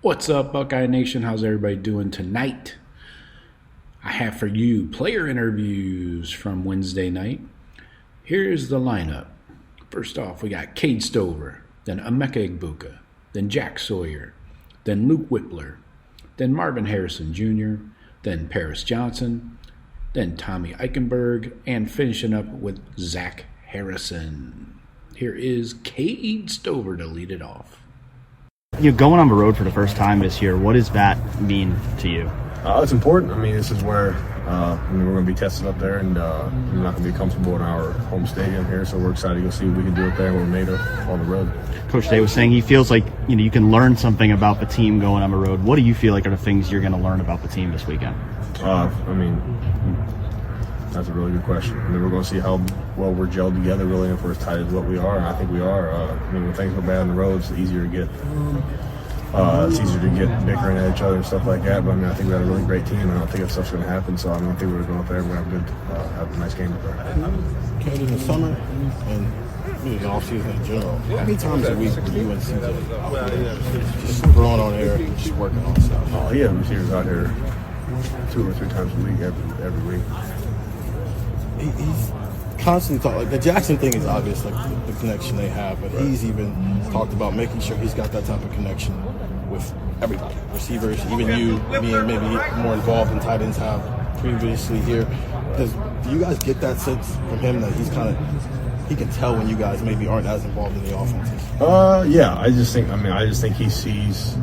What's up, Buckeye Nation? How's everybody doing tonight? I have for you player interviews from Wednesday night. Here's the lineup. First off, we got Cade Stover, then Emeka Egbuka, then Jack Sawyer, then Luke Wypler, then Marvin Harrison Jr., then Paris Johnson, then Tommy Eichenberg, and finishing up with Zach Harrison. Here is Cade Stover to lead it off. You're going on the road for the first time this year. What does that mean to you? It's important. I mean, this is where we're going to be tested up there, and we're not going to be comfortable in our home stadium here. So we're excited to go see what we can do up there. We're made on the road. Coach Day was saying he feels like you can learn something about the team going on the road. What do you feel like are the things you're going to learn about the team this weekend? That's a really good question. I mean, we're going to see how well we're gelled together, really, if we're as tight as what we are, and I think we are. When things go bad on the road, it's easier to get bickering at each other and stuff like that. But I think we have a really great team, and I don't think that stuff's going to happen. So I think we're going up there. We're going to have a nice game up there. Cade, in the summer and the off season in general, how many times a week were you and CJ just throwing on air, just working on stuff? Oh yeah, receivers out here 2 or 3 times a week, every week. He's constantly talking. Like the Jackson thing is obvious, like the connection they have, but he's even talked about making sure he's got that type of connection with everybody, receivers, even you being maybe more involved than tight ends have previously here. Do you guys get that sense from him that he can tell when you guys maybe aren't as involved in the offenses? Yeah, I just think he sees.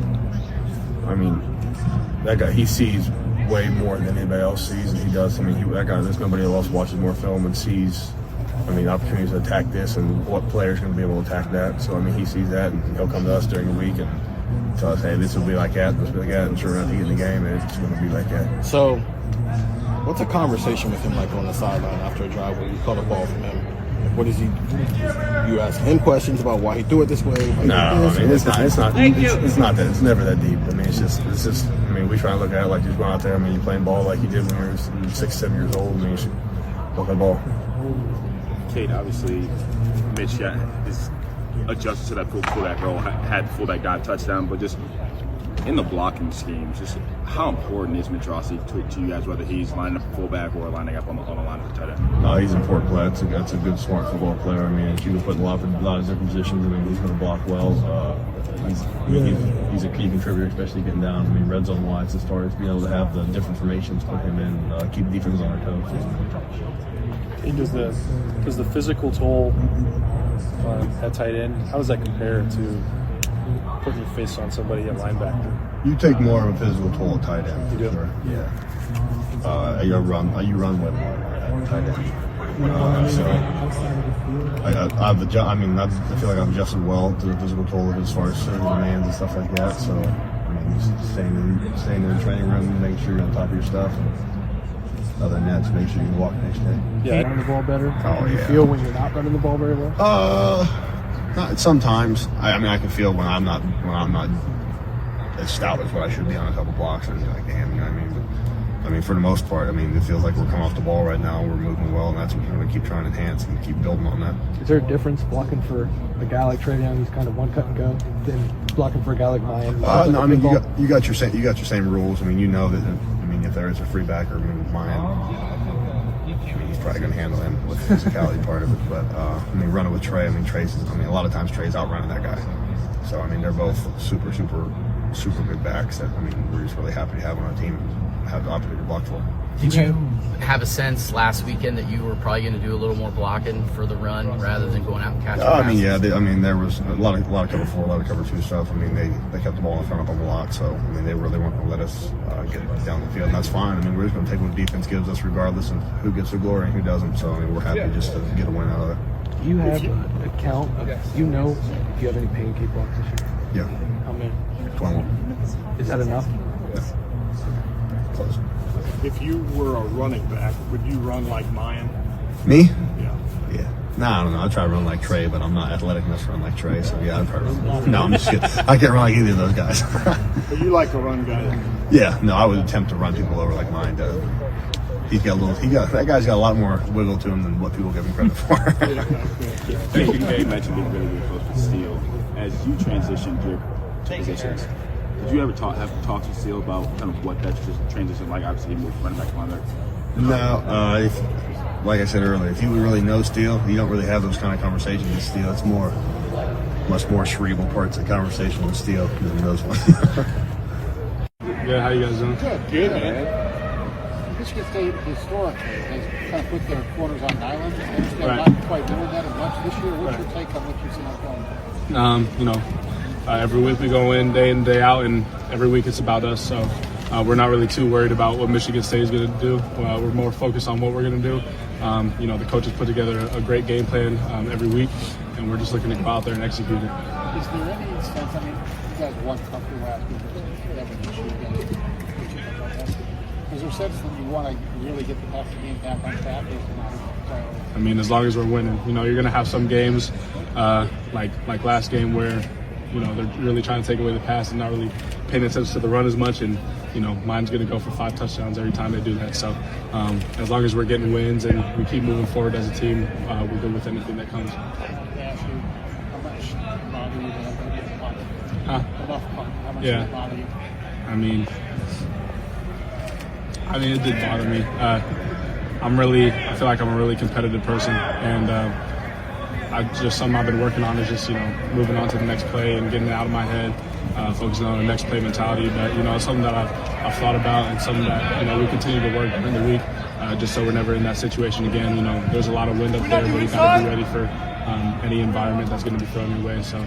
That guy, he sees way more than anybody else sees, and he does. That guy, there's nobody else watches more film and sees, opportunities to attack this and what player's going to be able to attack that. So, he sees that, and he'll come to us during the week and tell us, hey, this will be like that, this will be like that, and sure enough, he get in the game, and it's going to be like that. So, what's a conversation with him like on the sideline after a drive where you caught a ball from him? What is he? You ask him questions about why he threw it this way? No, it's not. It's not that. It's never that deep. It's just. We try to look at it like just going out there. You're playing ball like you did when you were 6, 7 years old. You should look at the ball. Cade, obviously, Mitch is adjusted to that fullback role. Had fullback guy touchdown, but just in the blocking scheme, just how important is Mitch Rossi to you guys, whether he's lining up fullback or lining up on the line of the tight end? He's an important player. That's a good, smart football player. You can put in a lot of different positions. He's going to block well. He's a key contributor, especially getting down. Red zone wise, as far as being able to have the different formations, put him in, keep defense on our toes. Does the physical toll at tight end, how does that compare to putting your face on somebody at linebacker? You take more of a physical toll at tight end. You do? Sure. Yeah. You run way more at tight end. I feel like I've adjusted well to the physical toll as far as demands and stuff like that. So, just staying in the training room, making sure you're on top of your stuff. And other than that, just make sure you can walk next day. Yeah, running the ball better. Oh, you feel when you're not running the ball very well? Sometimes. I can feel when I'm not as stout as what I should be on a couple blocks, and you're like, damn, you know what I mean? But, for the most part, it feels like we're coming off the ball right now. We're moving well, and that's what we're going to keep trying to enhance and keep building on that. Is there a difference blocking for a guy like Travion, who's kind of one cut and go, than blocking for a guy like Mayan? No, you got your same rules. You know that. If there is a free backer, Mayan, he's probably going to handle him with the physicality part of it. But running with Trey, Trey's. A lot of times Trey's outrunning that guy. So they're both super good backs that we're just really happy to have on our team and have the opportunity to block for. Did you have a sense last weekend that you were probably going to do a little more blocking for the run rather than going out and catching passes? There was a lot of cover 4, a lot of cover 2 stuff. They kept the ball in front of them a lot, so they really weren't going to let us get down the field, and that's fine. We're just going to take what defense gives us, regardless of who gets the glory and who doesn't. So we're happy just to get a win out of it. Do you have a count? If you have any pancake blocks this year? Yeah. How many? 12. Is that enough? Yeah. Close. If you were a running back, would you run like Mayan? Me? Yeah. No, I don't know. I try to run like Trey, but I'm not athletic enough to run like Trey. So yeah, I'd probably run. No, I'm just kidding. I can't run like either of those guys. But you like a run guy? Yeah. No, I would attempt to run people over like mine does. That guy's got a lot more wiggle to him than what people give him credit for. Cade mentioned being really close to steal. As you transitioned your positions, Did you ever have talks with Steele about kind of what that transition like? Obviously, he moved running back to linebacker. No, like I said earlier, if you really know Steele, you don't really have those kind of conversations with Steele. It's much more cerebral parts of conversation with Steele than those ones. Yeah, how you guys doing? Good, man. Michigan State historically has kind of put their quarters on islands. They're Right. not quite doing that as much this year. What's your take on what you've seen on film? Every week we go in day out, and every week it's about us. So we're not really too worried about what Michigan State is going to do. We're more focused on what we're going to do. The coaches put together a great game plan every week, and we're just looking to go out there and execute it. Is there any sense, you guys won Cup last week, that was an issue again. Is there a sense that you want to really get the passing game back on track, or is it not a priority? As long as we're winning, you're going to have some games like last game where, they're really trying to take away the pass and not really paying attention to the run as much. And, mine's going to go for 5 touchdowns every time they do that. So as long as we're getting wins and we keep moving forward as a team, we're good with anything that comes. How much bother you to have to get the punt? Enough punt. How much does it bother you? It did bother me. I feel like I'm a really competitive person, and something I've been working on is just, moving on to the next play and getting it out of my head, focusing on the next play mentality. But, it's something that I've thought about, and something that, we continue to work during the week, just so we're never in that situation again. There's a lot of wind up there, but we've got to be ready for any environment that's going to be thrown your way. So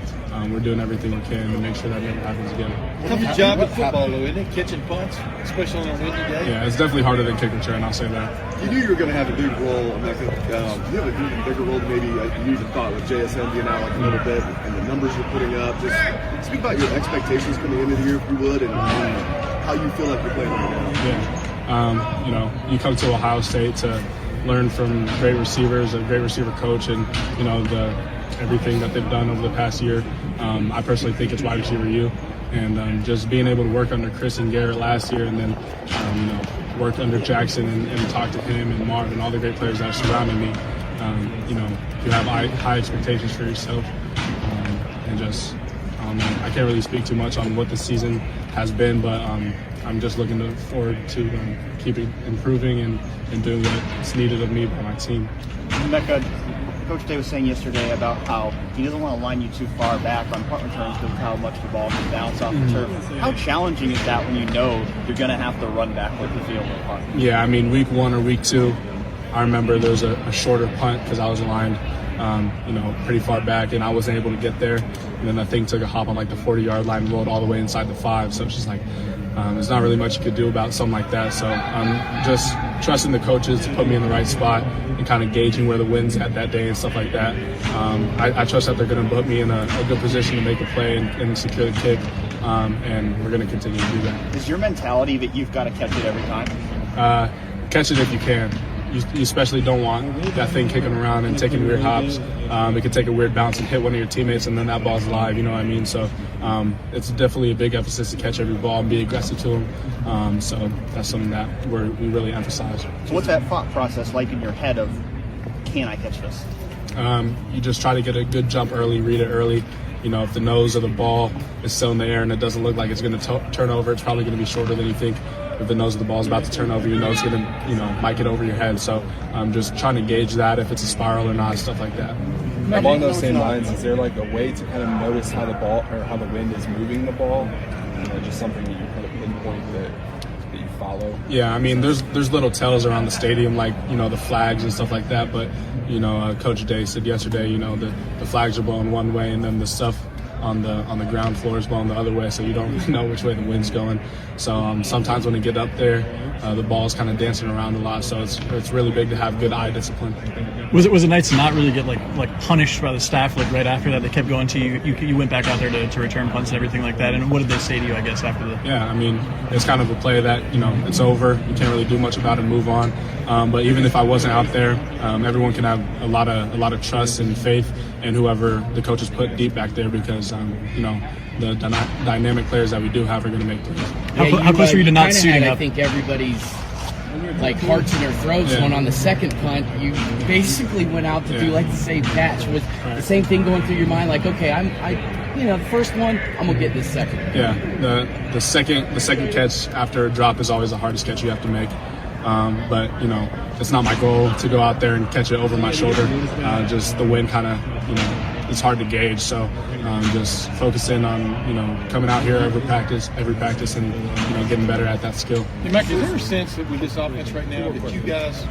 we're doing everything we can to make sure that never happens again. Tough job at football, though, isn't it? Catching punts, especially on a windy day. Yeah, it's definitely harder than kick return, I'll say that. You knew you were going to have a big role. You have a bigger role than maybe you even thought with JSN being out like a little bit, and the numbers you're putting up. Just speak about your expectations coming into the year, if you would, and how you feel like you're playing right now. Yeah, you come to Ohio State to learn from great receivers, a great receiver coach, and everything that they've done over the past year. I personally think it's wide receiver U, and just being able to work under Chris and Garrett last year, and then work under Jackson and talk to him and Marvin and all the great players that are surrounding me. You have high expectations for yourself, and just I can't really speak too much on what the season has been, but I'm just looking forward to keeping improving and doing what's needed of me by my team. Emeka, Coach Day was saying yesterday about how he doesn't want to line you too far back on punt returns because of how much the ball can bounce off the turf. How challenging is that when you know you're going to have to run back with the field with punt? Yeah, week 1 or week 2, I remember there was a shorter punt because I was aligned, pretty far back, and I wasn't able to get there. And then that thing took a hop on like the 40-yard line and rolled all the way inside the 5. So it's just like, there's not really much you could do about something like that. So I'm just trusting the coaches to put me in the right spot and kind of gauging where the wind's at that day and stuff like that. I trust that they're going to put me in a good position to make a play and secure the kick, and we're going to continue to do that. Is your mentality that you've got to catch it every time? Catch it if you can. You especially don't want that thing kicking around and taking weird hops. It could take a weird bounce and hit one of your teammates, and then that ball's live, you know what I mean? So it's definitely a big emphasis to catch every ball and be aggressive to them. So that's something that we really emphasize. So what's that thought process like in your head of, can I catch this? You just try to get a good jump early, read it early. If the nose of the ball is still in the air and it doesn't look like it's going to turn over, it's probably going to be shorter than you think. If the nose of the ball is about to turn over, you know it's going to, might get over your head. So I'm just trying to gauge that, if it's a spiral or not, stuff like that. Along those same lines, is there like a way to kind of notice how the ball or how the wind is moving the ball? Just something that you kind of pinpoint that you follow? Yeah, there's little tells around the stadium, like, the flags and stuff like that. But, Coach Day said yesterday, the flags are blowing one way and then the stuff on the ground floor is blowing the other way, so you don't really know which way the wind's going. So sometimes when you get up there, the ball's kind of dancing around a lot. So it's really big to have good eye discipline. Was it nice to not really get like punished by the staff right after that? They kept going to you. You went back out there to return punts and everything like that. And what did they say to you, I guess, after the? Yeah, it's kind of a play that it's over. You can't really do much about it. Move on. But even if I wasn't out there, everyone can have a lot of trust and faith in whoever the coaches put deep back there, because the dynamic players that we do have are going to make plays. How close were you to not suiting up? I think everybody's hearts in their throats when on the second punt you basically went out to do the same catch. Was the same thing going through your mind? Like, okay, the first one, I'm gonna get this second. Yeah, the second catch after a drop is always the hardest catch you have to make. But it's not my goal to go out there and catch it over my shoulder. Just the wind kind of, it's hard to gauge. So just focusing on, coming out here every practice, and getting better at that skill. Emeka, is there a sense that with this offense right now that you guys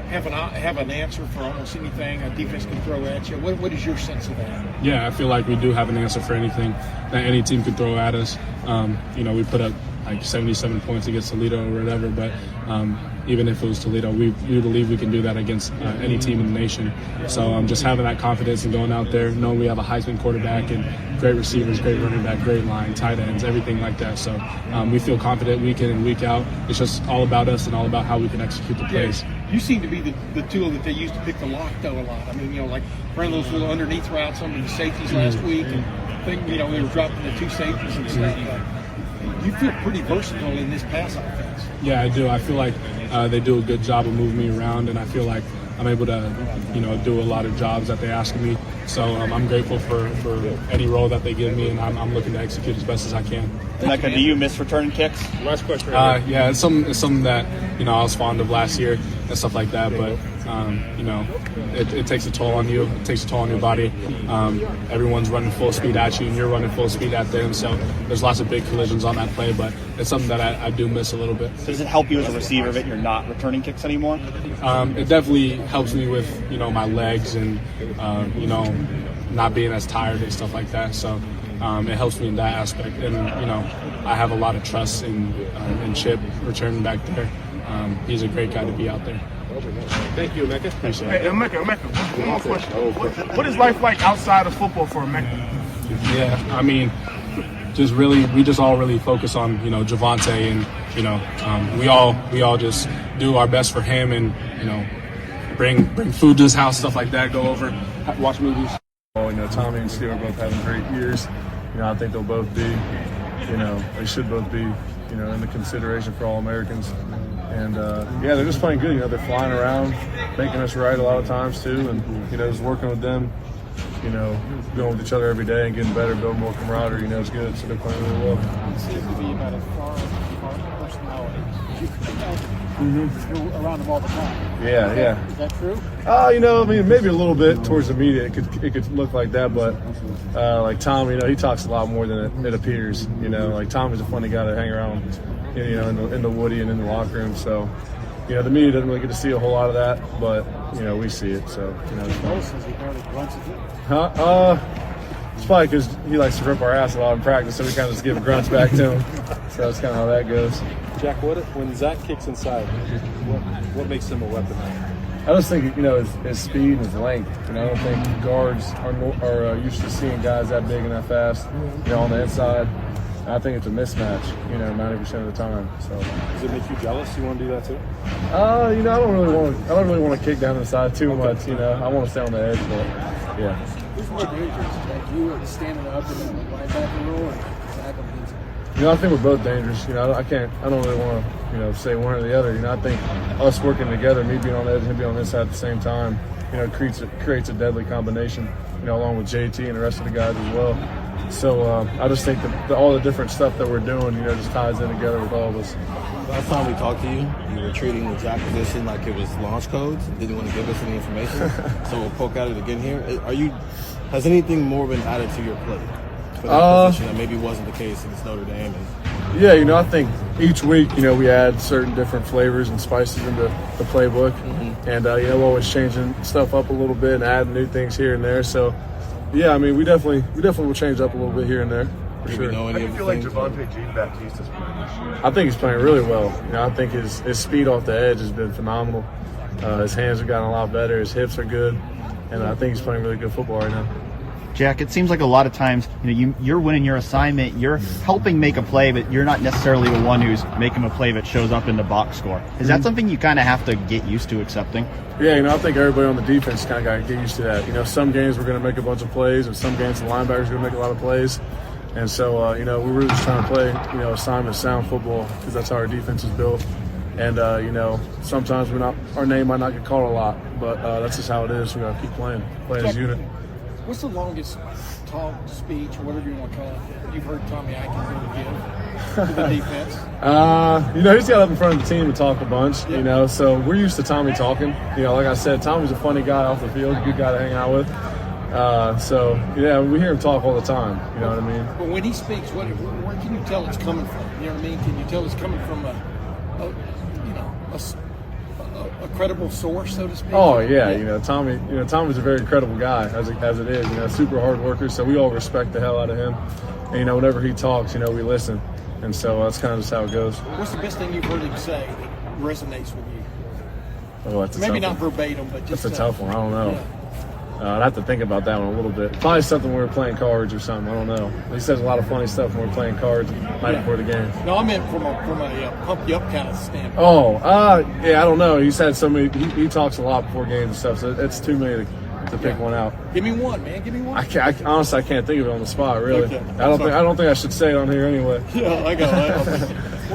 have an answer for almost anything a defense can throw at you? What is your sense of that? Yeah, I feel like we do have an answer for anything that any team could throw at us. We put up like 77 points against Toledo or whatever, but even if it was Toledo, we believe we can do that against any team in the nation. So just having that confidence and going out there, knowing we have a Heisman quarterback and great receivers, great running back, great line, tight ends, everything like that. So we feel confident week in and week out. It's just all about us and all about how we can execute the plays. You seem to be the tool that they used to pick the lock, though, a lot. I mean, like running those little underneath routes under the safeties last week, and they were dropping the two safeties and stuff. You feel pretty versatile in this pass offense. Yeah, I do. I feel like they do a good job of moving me around, and I feel like I'm able to, do a lot of jobs that they ask of me. So I'm grateful for any role that they give me, and I'm looking to execute as best as I can. Emeka, do you miss returning kicks? Last question. Yeah, it's something that I was fond of last year and stuff like that. But it takes a toll on you. It takes a toll on your body. Everyone's running full speed at you, and you're running full speed at them. So there's lots of big collisions on that play. But it's something that I do miss a little bit. Does it help you as a receiver that you're not returning kicks anymore? It definitely helps me with my legs and not being as tired and stuff like that. So it helps me in that aspect. And I have a lot of trust in Chip returning back there. He's a great guy to be out there. Thank you, Emeka. Appreciate it. Hey, Emeka, one more question. What is life like outside of football for Emeka? Yeah, I mean, we just all really focus on Javonte, and we all just do our best for him, and bring food to his house, stuff like that. Go over, watch movies. Tommy and Steve are both having great years. I think they'll both be, they should both be, in the consideration for All-Americans. And, they're just playing good. They're flying around, making us right a lot of times, too. And, just working with them, going with each other every day and getting better, building more camaraderie, it's good. So they're playing really well. It seems to be about a foreign personality. You're around them all the time. Yeah. Is that true? Maybe a little bit towards the media. It could look like that, but like Tom, he talks a lot more than it appears. Like Tommy's a funny guy to hang around, in the Woody and in the locker room. So, the media doesn't really get to see a whole lot of that, but we see it. So, it's probably because he likes to rip our ass a lot in practice, so we kind of just give grunts back to him. So that's kind of how that goes. Jack, when Zach kicks inside, what makes him a weapon? I just think, his speed and his length. I don't think guards are used to seeing guys that big and that fast, on the inside. I think it's a mismatch, 90% of the time. So does it make you jealous? You want to do that too? I don't really want to kick down the side too much. I want to stay on the edge, but yeah. Who's more dangerous, Jack? You are standing up in the linebacker role, or Zach on the inside? I think we're both dangerous. I don't really want to, say one or the other. I think us working together, me being on the edge and him being on this side at the same time, creates a deadly combination, along with JT and the rest of the guys as well. So I just think that all the different stuff that we're doing, just ties in together with all of us. Last time we talked to you, you were treating the Jack position like it was launch codes and didn't want to give us any information. So we'll poke at it again here. Has anything more been added to your play for that position that maybe wasn't the case against Notre Dame? Yeah, I think each week, we add certain different flavors and spices into the playbook. Mm-hmm. And, we're always changing stuff up a little bit and adding new things here and there. So, yeah, we definitely will change up a little bit here and there, for sure. How do you feel like Javonte Jean-Baptiste is playing this year? I think he's playing really well. I think his speed off the edge has been phenomenal. His hands have gotten a lot better. His hips are good. And I think he's playing really good football right now. Jack, it seems like a lot of times, you're winning your assignment, you're helping make a play, but you're not necessarily the one who's making a play that shows up in the box score. Is that something you kind of have to get used to accepting? Yeah, I think everybody on the defense kind of got to get used to that. Some games we're going to make a bunch of plays, and some games the linebackers are going to make a lot of plays. And so, we're really just trying to play, assignment sound football, because that's how our defense is built. And, sometimes our name might not get called a lot, but that's just how it is. We got to keep playing as a unit. What's the longest talk, speech, or whatever you want to call it, you've heard Tommy Eichenberg give to the defense? He's got up in front of the team and talk a bunch, so we're used to Tommy talking. Like I said, Tommy's a funny guy off the field, a good guy to hang out with. We hear him talk all the time, you know what I mean? But when he speaks, where can you tell it's coming from? You know what I mean? Can you tell it's coming from a credible source, so to speak? Oh yeah, Tommy's a very credible guy as it is. Super hard worker. So we all respect the hell out of him. And whenever he talks, we listen. And so that's kind of just how it goes. What's the best thing you've heard him say that resonates with you? Oh, that's a maybe tough not one. verbatim, but just that's a tough one. I don't know. Yeah. I'd have to think about that one a little bit. Probably something when we're playing cards or something. I don't know. He says a lot of funny stuff when we're playing cards right before the game. No, I meant from a pump you up kind of standpoint. Oh, I don't know. He's had so many. He talks a lot before games and stuff. So it's too many to pick one out. Give me one, man. Give me one. Honestly, I can't think of it on the spot. Really, Okay. I don't think I should say it on here anyway. Yeah, I got it.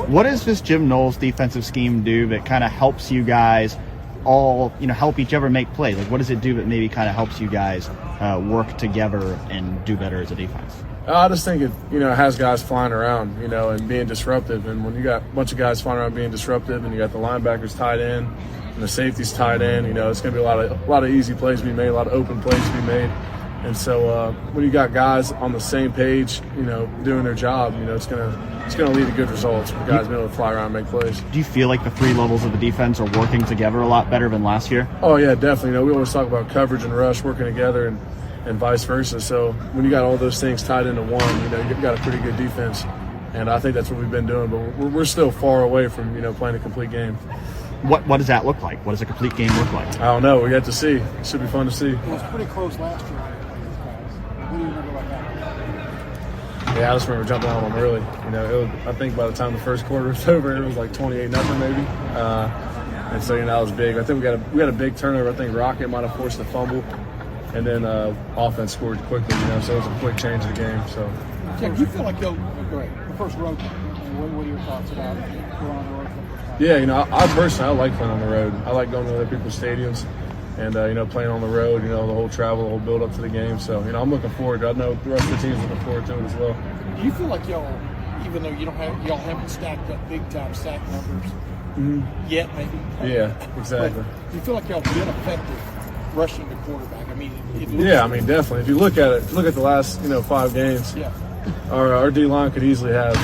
What does this Jim Knowles defensive scheme do that kind of helps you guys all, help each other make plays? Like, what does it do that maybe kind of helps you guys work together and do better as a defense? I just think it, has guys flying around, and being disruptive. And when you got a bunch of guys flying around being disruptive, and you got the linebackers tied in, and the safeties tied in, it's going to be a lot of easy plays to be made, a lot of open plays to be made. And so when you got guys on the same page, doing their job, it's going to lead to good results for guys being able to fly around and make plays. Do you feel like the three levels of the defense are working together a lot better than last year? Oh, yeah, definitely. We always talk about coverage and rush working together and vice versa. So when you got all those things tied into one, you've got a pretty good defense. And I think that's what we've been doing. But we're still far away from, playing a complete game. What does that look like? What does a complete game look like? I don't know. We got to see. It should be fun to see. It was pretty close last year. What do you remember about that? Yeah, I just remember jumping on them early. I think by the time the first quarter was over, it was like 28-0 maybe. And so that was big. I think we had a big turnover. I think Rocket might have forced a fumble, and then offense scored quickly. So it was a quick change of the game. So. Jack, you feel like go ahead. The first road game. What are your thoughts about going on the road for the first time? Yeah, I personally like playing on the road. I like going to other people's stadiums and playing on the road. The whole travel, the whole build up to the game. So I'm looking forward to it. I know the rest of the team's looking forward to it as well. Do you feel like y'all, even though y'all haven't stacked up big time sack numbers yet, maybe? Yeah, exactly. But do you feel like y'all been effective rushing the quarterback? I mean, definitely. If you look at it, look at the last 5 games. Yeah. Our D line could easily have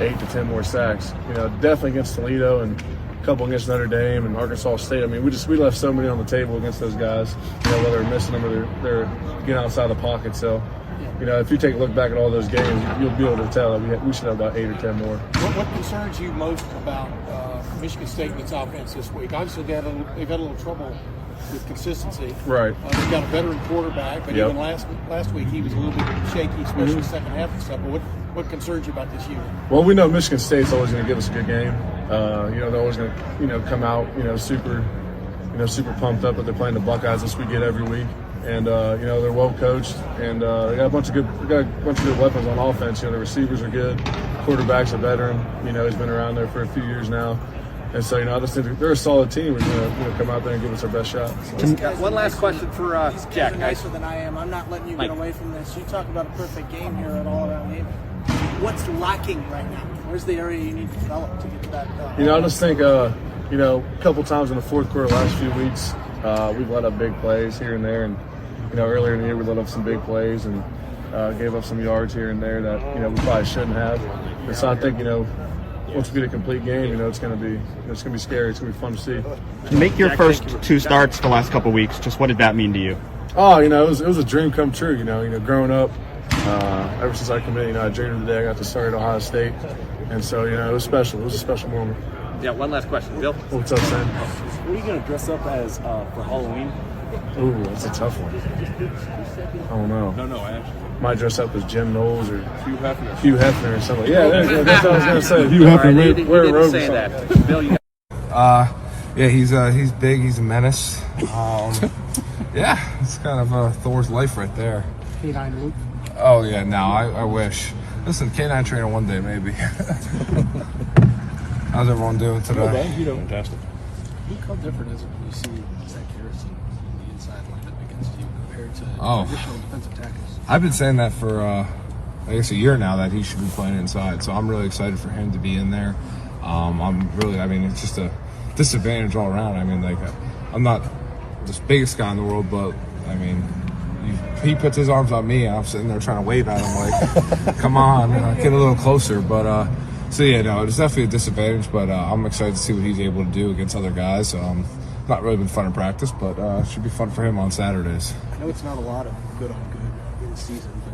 8 to 10 more sacks. Definitely against Toledo and a couple against Notre Dame and Arkansas State. I mean, we left so many on the table against those guys. Whether they're missing them or they're getting outside the pocket. So, if you take a look back at all those games, you'll be able to tell that we should have about 8 or 10 more. What concerns you most about Michigan State and its offense this week? Obviously, they've had a little trouble with consistency. Right. They've got a veteran quarterback, but even last week he was a little bit shaky, especially second half and stuff. But what concerns you about this unit? Well, we know Michigan State's always going to give us a good game. They're always going to come out super pumped up that they're playing the Buckeyes this weekend every week. And they're well coached, and they got a bunch of good weapons on offense. The receivers are good, quarterback's a veteran. He's been around there for a few years now. And so, I just think they're a solid team. We're going to come out there and give us our best shot. So. One last question for Jack. You're nicer than I am. I'm not letting you get away from this. You talk about a perfect game here at all-around game. What's lacking right now? Where's the area you need to develop to get to that? I just think, a couple times in the fourth quarter last few weeks, we've let up big plays here and there. And, earlier in the year we let up some big plays and gave up some yards here and there that, we probably shouldn't have. And so I think, once we get a complete game, it's going to be scary. It's going to be fun to see. Make your first 2 starts the last couple of weeks. Just what did that mean to you? Oh, it was a dream come true. Growing up, ever since I committed, I dreamed of the day I got to start at Ohio State, and so it was special. It was a special moment. Yeah. One last question, Bill. What's up, Sam? What are you going to dress up as for Halloween? Ooh, that's a tough one. I don't know. No, actually. Might dress up as Jim Knowles or Hugh Hefner. Hugh Hefner or something. Yeah, that's what I was going to say. Hugh Hefner. Wear a robe or something. Bill, you yeah, he's big. He's a menace. Yeah, it's kind of Thor's life right there. K9 Luke. Oh yeah, no, I wish. Listen, K9 trainer one day maybe. How's everyone doing today? Fantastic. Luke, how different is it when you see Zach Harrison on the inside lined up against you compared to Oh. traditional defensive tackles? I've been saying that for I guess a year now that he should be playing inside. So I'm really excited for him to be in there. It's just a disadvantage all around. I mean, like, I'm not the biggest guy in the world, but I mean, he puts his arms on me, and I'm sitting there trying to wave at him like, come on, get a little closer. But it's definitely a disadvantage, but I'm excited to see what he's able to do against other guys. Not really been fun in practice, but it should be fun for him on Saturdays. I know it's not a lot of good on good in the season, but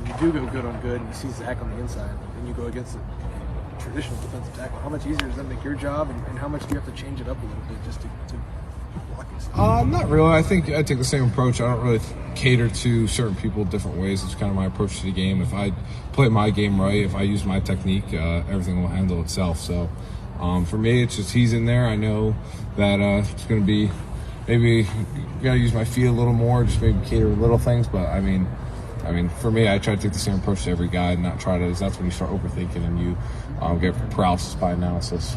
when you do go good on good and you see Zach on the inside, and you go against a traditional defensive tackle, how much easier does that make your job, and how much do you have to change it up a little bit just to block yourself? Not really. I think I take the same approach. I don't really cater to certain people different ways. It's kind of my approach to the game. If I play my game right, if I use my technique, everything will handle itself. So for me, it's just he's in there. I know that it's going to be maybe got to use my feet a little more, just maybe cater to little things. But I mean, for me, I try to take the same approach to every guy and not try to. That's when you start overthinking and you get paralysis by analysis.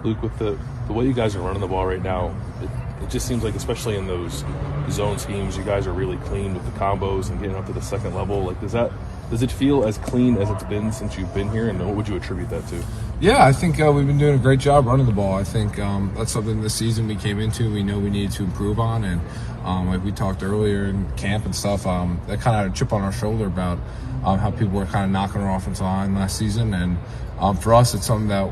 Luke, with the way you guys are running the ball right now, it just seems like, especially in those zone schemes, you guys are really clean with the combos and getting up to the second level. Like, does it feel as clean as it's been since you've been here, and what would you attribute that to? Yeah, I think we've been doing a great job running the ball. I think that's something this season we came into, we know we needed to improve on, and like we talked earlier in camp and stuff, that kind of had a chip on our shoulder about how people were kind of knocking our offensive line last season, and for us, it's something that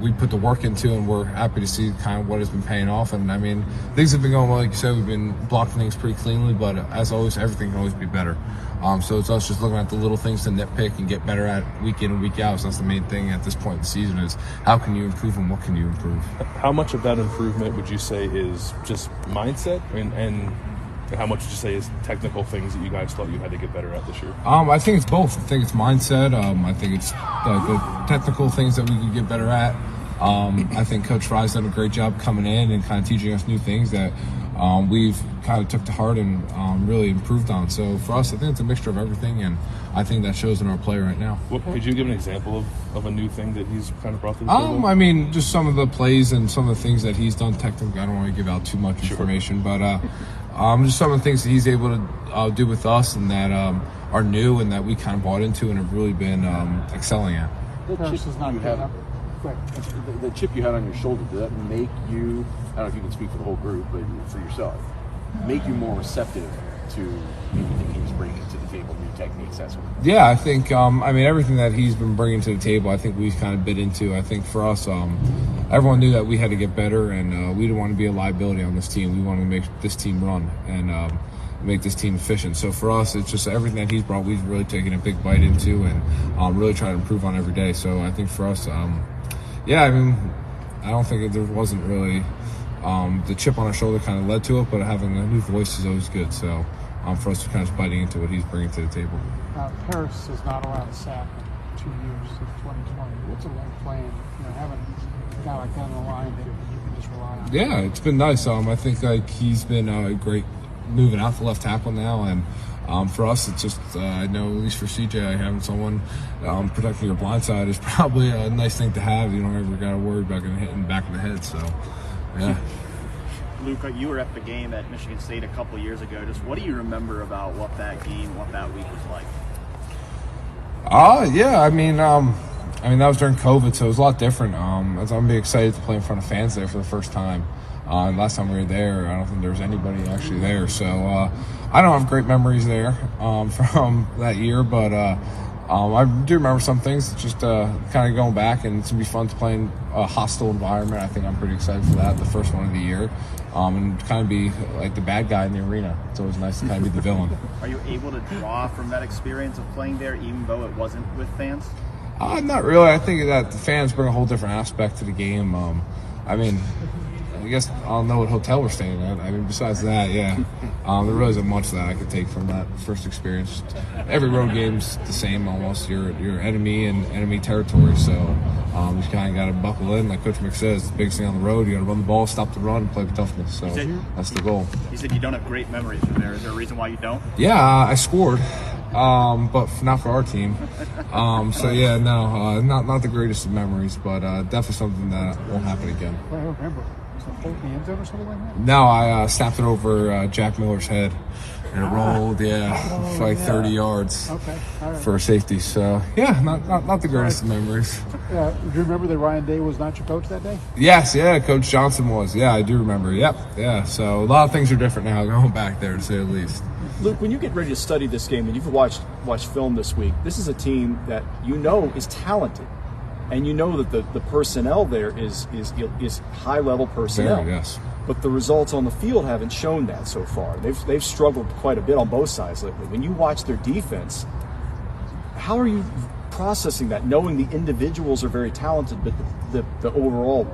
we put the work into, and we're happy to see kind of what has been paying off. And I mean, things have been going well, like you said. We've been blocking things pretty cleanly, but as always, everything can always be better. So it's us just looking at the little things to nitpick and get better at week in and week out. So that's the main thing at this point in the season is how can you improve and what can you improve? How much of that improvement would you say is just mindset, and how much would you say is technical things that you guys thought you had to get better at this year? I think it's both. I think it's mindset. I think it's the technical things that we could get better at. I think Coach Fry's done a great job coming in and kind of teaching us new things that we've kind of took to heart and really improved on. So for us, I think it's a mixture of everything, and I think that shows in our play right now. Could you give an example of a new thing that he's kind of brought to the table? I mean, just some of the plays and some of the things that he's done technically. I don't want to give out too much information, but just some of the things that he's able to do with us and that are new and that we kind of bought into and have really been excelling at. The chip you had on your shoulder, did that make you, I don't know if you can speak for the whole group, but for yourself, make you more receptive to maybe things he's bringing to the table, new techniques, that sort of thing? Yeah, I think, everything that he's been bringing to the table, I think we've kind of bit into. I think for us, everyone knew that we had to get better, and we didn't want to be a liability on this team. We wanted to make this team run and make this team efficient. So for us, it's just everything that he's brought, we've really taken a big bite into and really trying to improve on every day. So I think for us, I don't think there wasn't really the chip on our shoulder kind of led to it, but having a new voice is always good. So for us, we're kind of biting into what he's bringing to the table. Harris is not allowed to sack in 2 years of 2020. What's it like playing, having a guy like that on the line that you can just rely on? Yeah, it's been nice. I think he's been great moving out the left tackle now, and for us, it's just I know at least for CJ, having someone protecting your blind side is probably a nice thing to have. You don't ever got to worry about getting hit in the back of the head. So, yeah. Luke, you were at the game at Michigan State a couple years ago. Just what do you remember about what that game, what that week was like? That was during COVID, so it was a lot different. I'm really excited to play in front of fans there for the first time. Last time we were there, I don't think there was anybody actually there. So I don't have great memories there from that year, but I do remember some things. Just kind of going back, and it's going to be fun to play in a hostile environment. I think I'm pretty excited for that, the first one of the year, and kind of be like the bad guy in the arena. It's always nice to kind of be the villain. Are you able to draw from that experience of playing there, even though it wasn't with fans? Not really. I think that the fans bring a whole different aspect to the game. I guess I'll know what hotel we're staying at. Besides that, yeah. There really isn't much that I could take from that first experience. Every road game's the same almost. You're enemy and enemy territory, so you kind of got to buckle in. Like Coach Mick says, the biggest thing on the road, you got to run the ball, stop the run, and play with toughness. So that's the goal. You said you don't have great memories from there. Is there a reason why you don't? Yeah, I scored, but not for our team. Not the greatest of memories, but definitely something that won't happen again. Well, I remember Something in the end zone or something like that? No, I snapped it over Jack Miller's head. And it rolled, for like 30 yards for a safety. So, yeah, not the greatest of memories. Do you remember that Ryan Day was not your coach that day? Yes, Coach Johnson was. Yeah, I do remember. Yep, yeah. So a lot of things are different now going back there, to say the least. Luke, when you get ready to study this game, and you've watched film this week, this is a team that you know is talented. And you know that the personnel there is high-level personnel. Very, yes. But the results on the field haven't shown that so far. They've struggled quite a bit on both sides lately. When you watch their defense, how are you processing that, knowing the individuals are very talented, but the overall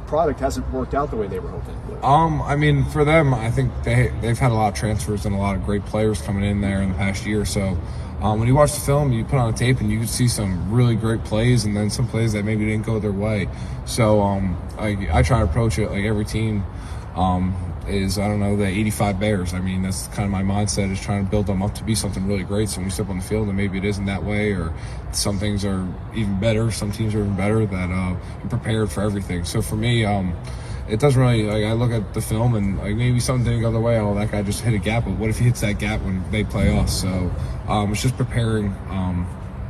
product hasn't worked out the way they were hoping it would? I mean, for them, I think they've had a lot of transfers and a lot of great players coming in there in the past year or so. When you watch the film, you put on a tape and you can see some really great plays and then some plays that maybe didn't go their way. So I try to approach it like every team is, I don't know, the 85 Bears. I mean, that's kind of my mindset, is trying to build them up to be something really great. So when you step on the field and maybe it isn't that way, or some things are even better, some teams are even better, that you're prepared for everything. So for me, it doesn't really, like, I look at the film and like maybe something didn't go the way. Oh, that guy just hit a gap. But what if he hits that gap when they play us? So it's just preparing.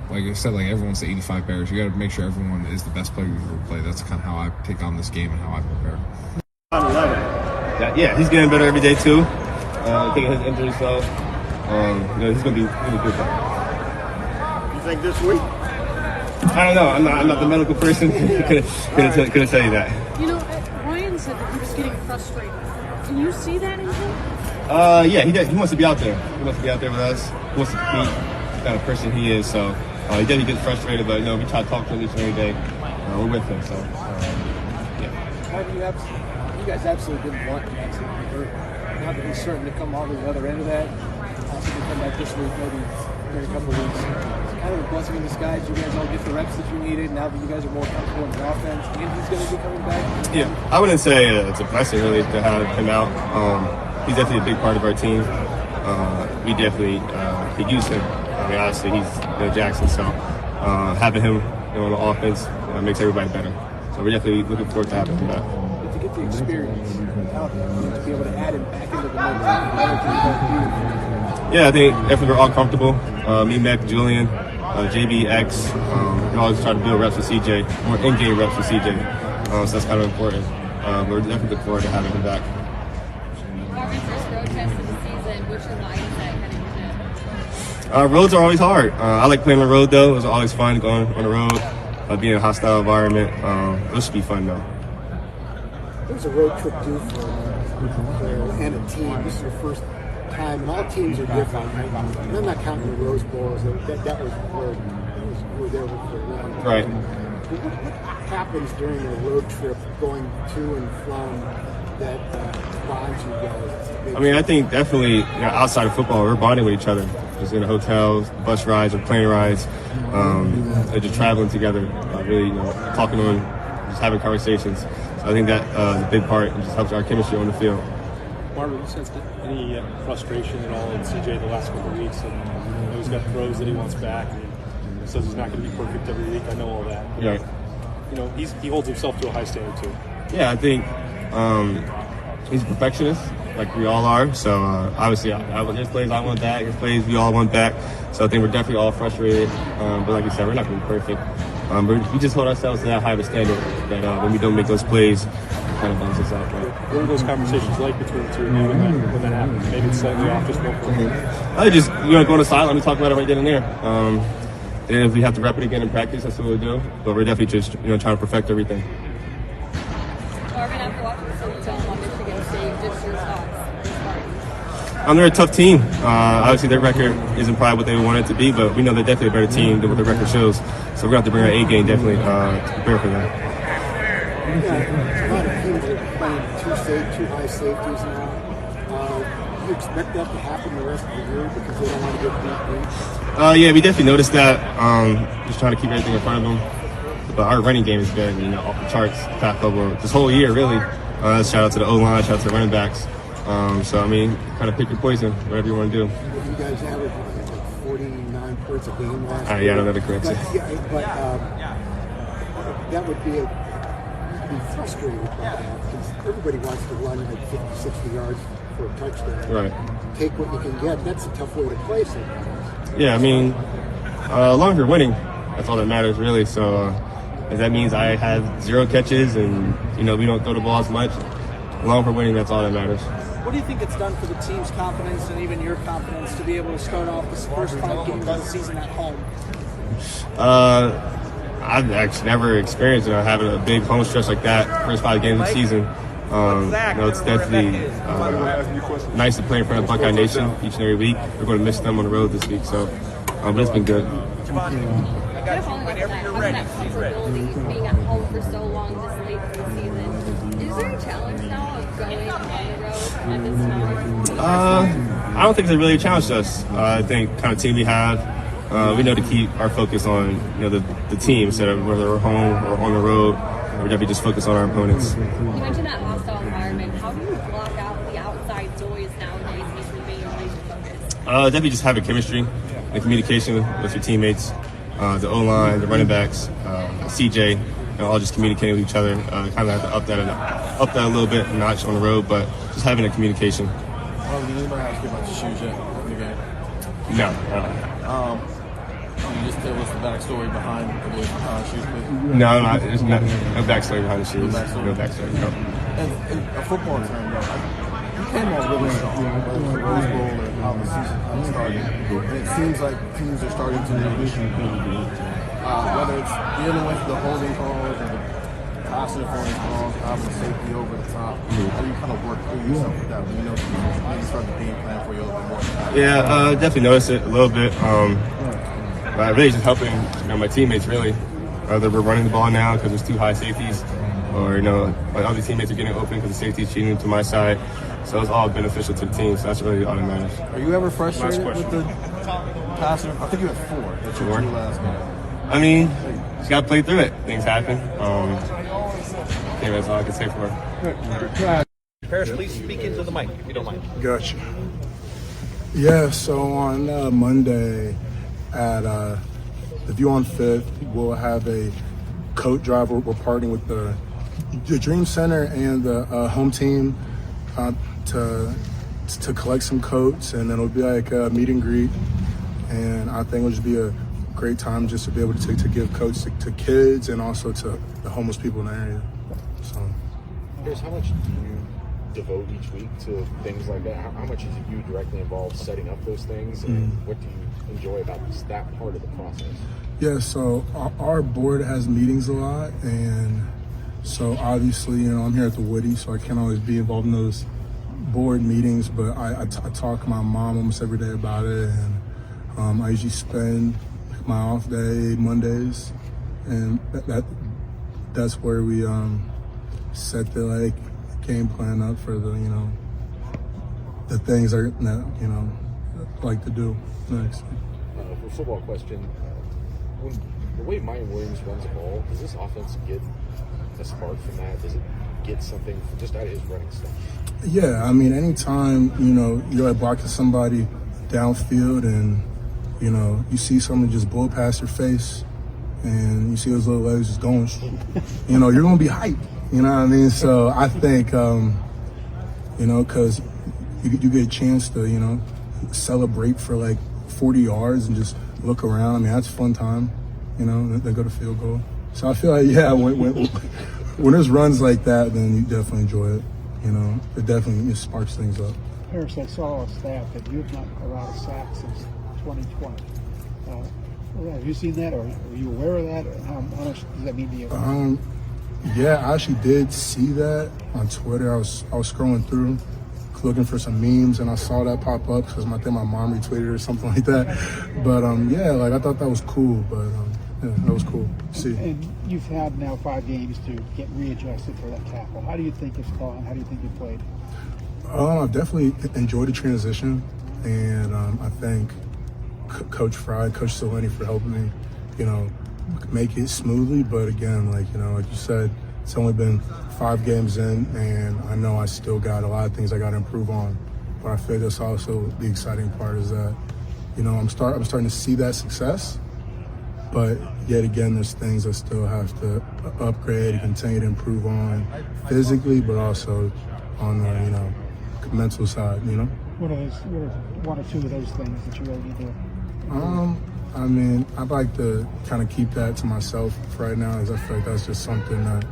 Like I said, like everyone's the 85 Bears. You got to make sure everyone is the best player you ever play. That's kind of how I take on this game and how I prepare. Yeah, he's getting better every day too. I think his injury, so he's gonna be really good. You think this week? I don't know. I'm not the medical person. couldn't tell you that. Ryan said that he was getting frustrated. Can you see that in him? Yeah, he wants to be out there. He wants to be out there with us. He wants to compete. The kind of person he is. So he definitely gets frustrated, but we try to talk to him each and every day. We're with him. So yeah. You guys absolutely didn't want Jackson to be hurt. Now that he's starting to come all the other end of that, possibly come back this week, maybe in a couple of weeks. It's kind of a blessing in disguise. You guys all get the reps that you needed. Now that you guys are more comfortable in the offense, and he's going to be coming back. Yeah, I wouldn't say it's a blessing really to have him out. He's definitely a big part of our team. We definitely could use him. I mean, obviously he's Jackson, so having him on the offense makes everybody better. So we're definitely looking forward to having him back. To get the experience, to be able to add him back into the mix. Yeah, I think definitely we're all comfortable. Me, Mac, Julian, JB, X. We always try to build reps with CJ, more in-game reps with CJ. So that's kind of important. We're definitely looking forward to having him back. Marvin, first road test of the season. What's your mindset heading into it? Roads are always hard. I like playing on the road though. It was always fun going on the road, being in a hostile environment. It should be fun though. There's a road trip due for and a team. This is your first time, and all teams are different. And I'm not counting the Rose Bowls. That was where we were there for a long time. Right. What happens during a road trip, going to and from, that bonds you guys? I mean, I think definitely outside of football, we're bonding with each other. Just in the hotels, bus rides, or plane rides, or just traveling together, really, talking on, just having conversations. I think that is a big part and just helps our chemistry on the field. Marvin, you sensed any frustration at all in CJ the last couple of weeks? And he's got throws that he wants back, and he says he's not going to be perfect every week. I know all that. But, Yeah. He holds himself to a high standard too. Yeah, I think he's a perfectionist, like we all are. So obviously, his plays I want back, his plays we all want back. So I think we're definitely all frustrated. But like you said, we're not going to be perfect. We just hold ourselves to that high of a standard that when we don't make those plays, it kind of bumps us out. Right? What are those conversations like between the two of you when that happens? Maybe it's slightly off just I just go on the sideline, we talk about it right then and there. And if we have to rep it again in practice, that's what we'll do. But we're definitely just trying to perfect everything. Marvin, after watching the film on Michigan State, just your thoughts? They're a tough team. Obviously, their record isn't probably what they want it to be, but we know they're definitely a better team than what their record shows. So we're going to have to bring our A game definitely to prepare for that. A lot of teams are playing two high safeties now. Do you expect that to happen the rest of the year because they don't want to get beat? Yeah, we definitely noticed that. Just trying to keep everything in front of them. But our running game is good, off the charts, past couple this whole year, really. Shout out to the O-line, shout out to the running backs. So, I mean, kind of pick your poison, whatever you want to do. You guys average like 49 points a game last year. Yeah, I don't know the correct. But that would be be frustrated by that because everybody wants to run like 50, 60 yards for a touchdown. Right. Take what you can get. That's a tough way to play sometimes. Yeah, I mean, as long as you're winning, that's all that matters, really. So if that means I have 0 catches and, we don't throw the ball as much, as long as we're winning, that's all that matters. What do you think it's done for the team's confidence and even your confidence to be able to start off the first 5 games of the season at home? I've actually never experienced having a big home stretch like that, first 5 games of the season. It's definitely nice to play in front of Buckeye Nation each and every week. We're going to miss them on the road this week, so but it's been good. Whenever you're ready, comfortability being at home for so long this late in the season. Is there a challenge now of going on the road at this time? I don't think it's really challenged us. I think kind of team we have, we know to keep our focus on the team instead of whether we're home or on the road. We're definitely just focus on our opponents. You mentioned that hostile environment. How do you block out the outside noise nowadays and remain laser focused? Definitely just having chemistry and communication with your teammates, the O-line, the running backs, CJ, all just communicating with each other. Kind of have to up that a little bit, a notch on the road, but just having a communication. Did anybody ask you about your shoes yet in the game? No. Can you just tell us the backstory behind the shoes, please? No, there's no backstory behind the shoes. No backstory. No. And a football term, you came on really strong, whether it's the Rose Bowl or how the season started. And it seems like teams are starting to whether it's dealing with the holding calls or the passive holding calls, having safety over the top. How do you kind of work through yourself with that when you start the game plan for you a little bit more? Yeah, definitely noticed it a little bit. But really just helping my teammates, really. Whether we're running the ball now because there's 2 high safeties or, other teammates are getting open because the safety's cheating to my side. So it's all beneficial to the team, so that's really all that matters. Are you ever frustrated with the passive? I think you had 4 that you drew last game. I mean, just got to play through it. Things happen. That's all I can say for it. Paris, please speak into the mic if you don't mind. Gotcha. Yeah, so on Monday at the View on 5th, we'll have a coat drive. We're partnering with the Dream Center and the home team to collect some coats, and then it'll be like a meet and greet. And I think it'll just be a great time just to be able to give coats to kids and also to the homeless people in the area. So, Chris, how much do you devote each week to things like that? How much is you directly involved setting up those things, and what do you enjoy about that part of the process? Yeah, so our board has meetings a lot, and so obviously, I'm here at the Woody, so I can't always be involved in those board meetings, but I talk to my mom almost every day about it, and I usually spend my off day Mondays, and that's where we set the game plan up for the things that like to do next. For a football question, when the way Mike Williams runs the ball, does this offense get a spark from that? Does it get something just out of his running stuff? Yeah, I mean, anytime you're blocking somebody downfield and you see someone just blow past your face and you see those little legs just going, you're gonna be hyped. You know what I mean? So I think because you get a chance to celebrate for 40 yards and just look around. I mean, that's a fun time. They go to field goal. So I feel like when there's runs like that, then you definitely enjoy it. It definitely sparks things up. Harris, I saw a stat that you've not allowed a sack since 2020. Have you seen that, or are you aware of that? How much does that mean to you? Yeah, I actually did see that on Twitter. I was scrolling through, looking for some memes, and I saw that pop up because I think my mom retweeted or something like that. But I thought that was cool. But that was cool to see. And you've had now 5 games to get readjusted for that tackle. How do you think it's gone? How do you think you played? I've definitely enjoyed the transition, and I thank Coach Fry, Coach Soleni for helping me, make it smoothly. But again, like you said, it's only been 5 games in, and I know I still got a lot of things I got to improve on. But I feel that's also the exciting part is that, I'm starting to see that success, but yet again, there's things I still have to upgrade and continue to improve on physically, but also on the, you know, mental side, you know? What are one or two of those things that you really need to? I mean, I'd like to kind of keep that to myself right now, as I feel like that's just something that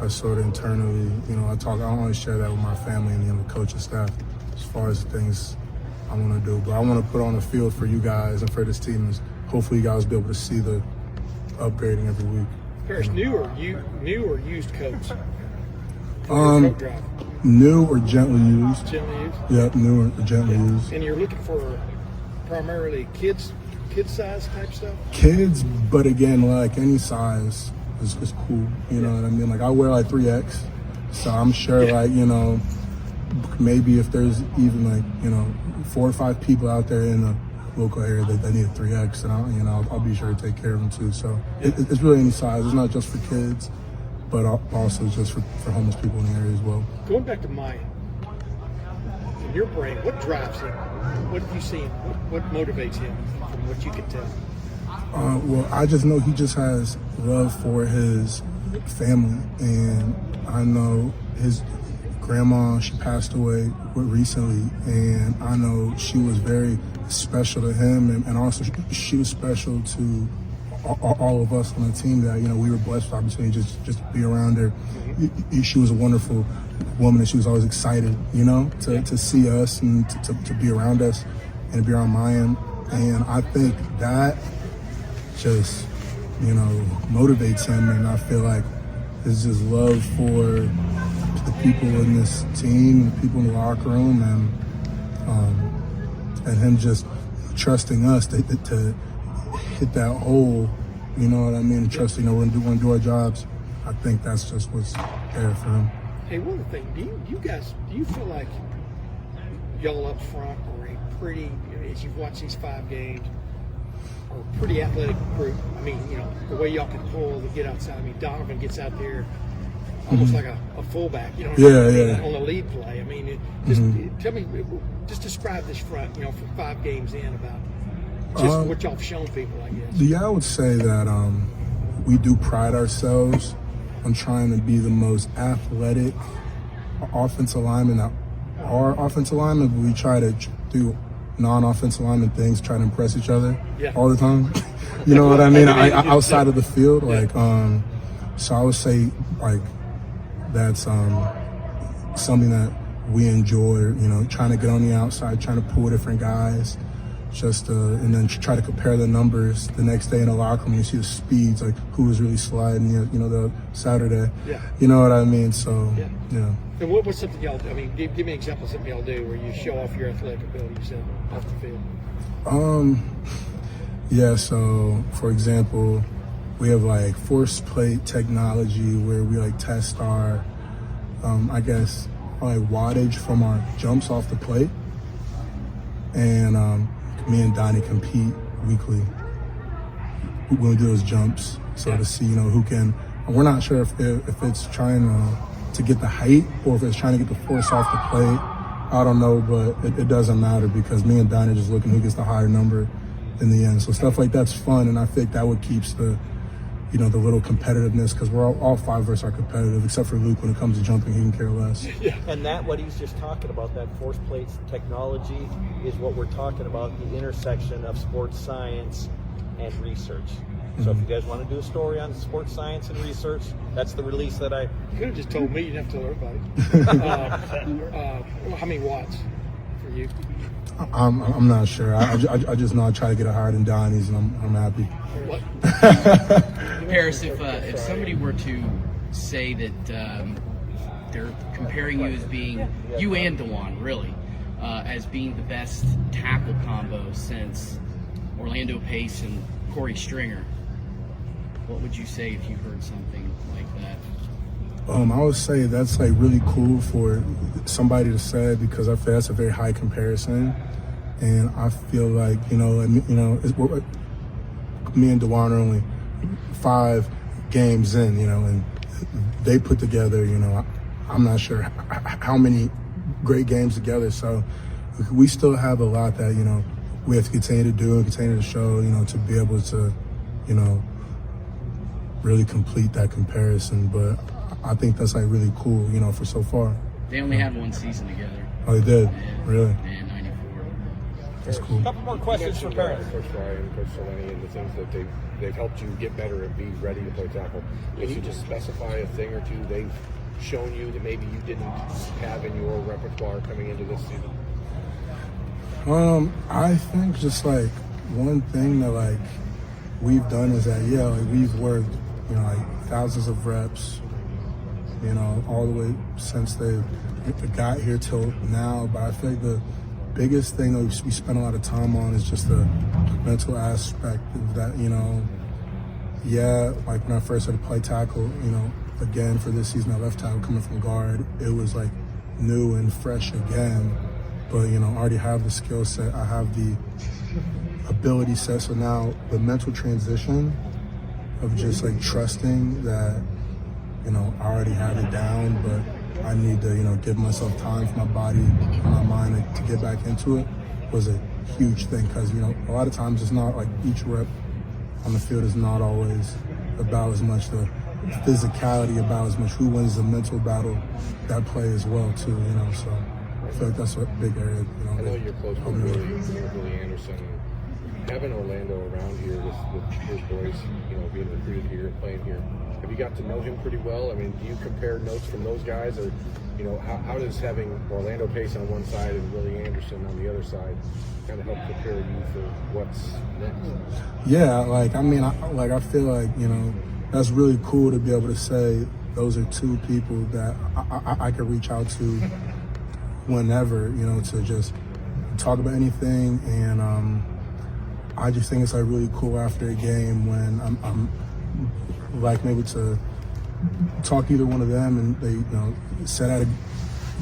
I sort of internally, you know, I don't always share that with my family and, you know, the coaching staff as far as things I want to do. But I want to put on the field for you guys and for this team. Is hopefully you guys will be able to see the upgrading every week. Paris, new or used coats? New or gently used. Gently used? Yep, new or gently used. And you're looking for primarily kid size type stuff? Kids, but again, like any size is cool. You know what I mean? Like I wear like 3X, so I'm sure like, you know, maybe if there's even like, you know, 4 or 5 people out there in the local area that need a 3X, and I'll be sure to take care of them too. So it's really any size. It's not just for kids, but also just for homeless people in the area as well. Going back to Maya, in your brain, what drives him? What have you seen? What motivates him from what you can tell? Well, I just know he just has love for his family, and I know his grandma, she passed away recently, and I know she was very special to him, and also she was special to all of us on the team that, you know, we were blessed with the opportunity just to be around her. She was a wonderful woman, and she was always excited, you know, to see us and to be around us and to be around Mayan. And I think that just, you know, motivates him, and I feel like it's just love for the people in this team, the people in the locker room, and him just trusting us to hit that hole, you know what I mean, and trusting that we're going to do our jobs. I think that's just what's there for him. Hey, one other thing, do you feel like y'all up front are a pretty, as you've watched these 5 games, are a pretty athletic group? I mean, you know, the way y'all can pull to get outside. I mean, Donovan gets out there almost like a fullback, you know, on the lead play. I mean, tell me, just describe this front, you know, for 5 games in, about just what y'all have shown people, I guess. Yeah, I would say that we do pride ourselves on trying to be the most athletic offensive lineman that are offensive linemen, but we try to do non-offensive lineman things, try to impress each other all the time. You know what I mean? Outside of the field, like, so I would say, like, that's something that we enjoy, you know, trying to get on the outside, trying to pull different guys, and then try to compare the numbers the next day in the locker room. You see the speeds, like who was really sliding, you know, the Saturday. You know what I mean? So, yeah. And what's something y'all do? I mean, give me an example of something y'all do where you show off your athletic abilities off the field. Yeah, so for example, we have like force plate technology where we like test our, I guess, like wattage from our jumps off the plate. And me and Donnie compete weekly when we do those jumps. So to see, you know, who can, we're not sure if it's trying to get the height or if it's trying to get the force off the plate. I don't know, but it doesn't matter because me and Donnie are just looking who gets the higher number in the end. So stuff like that's fun, and I think that what keeps the, you know, the little competitiveness, because we're all 5 of us are competitive, except for Luke when it comes to jumping, he can care less. And that, what he's just talking about, that force plates technology, is what we're talking about, the intersection of sports science and research. So if you guys want to do a story on sports science and research, that's the release that I... You could have just told me, you didn't have to tell everybody. How many watts for you? I'm not sure. I just know I try to get it higher than Donnie's, and I'm happy. What? Paris, if somebody were to say that they're comparing you as being, you and DeJuan really, as being the best tackle combo since Orlando Pace and Corey Stringer, what would you say if you heard something like that? I would say that's like really cool for somebody to say, because I feel that's a very high comparison, and I feel like, you know, me and DeJuan are only 5 games in, you know, and they put together, you know, I'm not sure how many great games together. So we still have a lot that, you know, we have to continue to do and continue to show, you know, to be able to, you know, really complete that comparison. But I think that's like really cool, you know, for so far. They only had one season together. Oh, they did? Really? Yeah, 94. That's cool. A couple more questions for parents. Coach Fry and Coach Solani and the things that they've helped you get better and be ready to play tackle. Can you just specify a thing or two they've shown you that maybe you didn't have in your repertoire coming into this season? I think just like one thing that like we've done is that like we've worked, you know, like thousands of reps, you know, all the way since they got here till now. But I feel like the biggest thing that we spend a lot of time on is just the mental aspect of that, you know. Like when I first started to play tackle, you know, again for this season, I left tackle coming from guard. It was like new and fresh again, but you know, I already have the skill set. I have the ability set. So now the mental transition of just like trusting that, you know, I already have it down, but I need to, you know, give myself time for my body and my mind to get back into it was a huge thing. Because, you know, a lot of times it's not like each rep on the field is not always about as much the physicality, about as much who wins the mental battle, that play as well too, you know. So I feel like that's a big area, you know. I know you're close with Billy Anderson. Having Orlando around here with his boys, you know, being recruited here and playing here, have you got to know him pretty well? I mean, do you compare notes from those guys, or, you know, how does having Orlando Pace on one side and Willie Anderson on the other side kind of help prepare you for what's next? Yeah, like, I mean, I feel like, you know, that's really cool to be able to say those are two people that I could reach out to whenever, you know, to just talk about anything. And I just think it's like really cool after a game when I'm like maybe to talk to either one of them and they, you know, set out a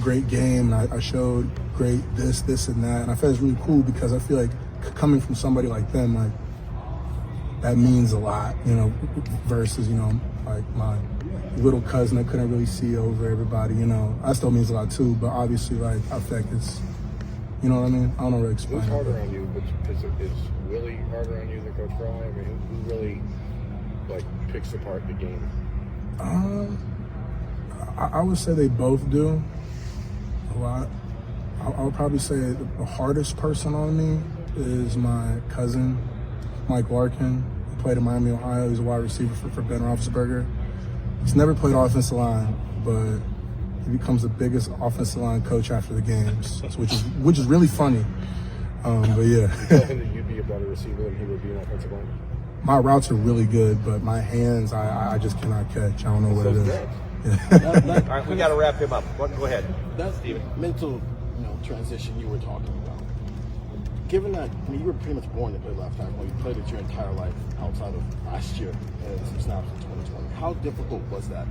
great game and I showed great this and that, and I feel it's really cool because I feel like coming from somebody like them, like that means a lot, you know, versus, you know, like my little cousin I couldn't really see over everybody, you know. That still means a lot too, but obviously like I feel like it's, you know what I mean? I don't know how to explain. Who's harder on you? Is Willie harder on you than Coach Fry? I mean, who really like picks apart the game? I would say they both do a lot. I would probably say the hardest person on me is my cousin, Mike Larkin. He played in Miami, Ohio. He's a wide receiver for Ben Roethlisberger. He's never played offensive line, but he becomes the biggest offensive line coach after the games, which is really funny. But yeah. Tell him that you'd be a better receiver than he would be an offensive line. My routes are really good, but my hands, I just cannot catch. I don't know what it is. All right, we got to wrap him up. Go ahead. That's Steven. Mental, you know, transition you were talking about. Given that, I mean, you were pretty much born to play left tackle. You played it your entire life outside of last year and some snaps in 2020. How difficult was that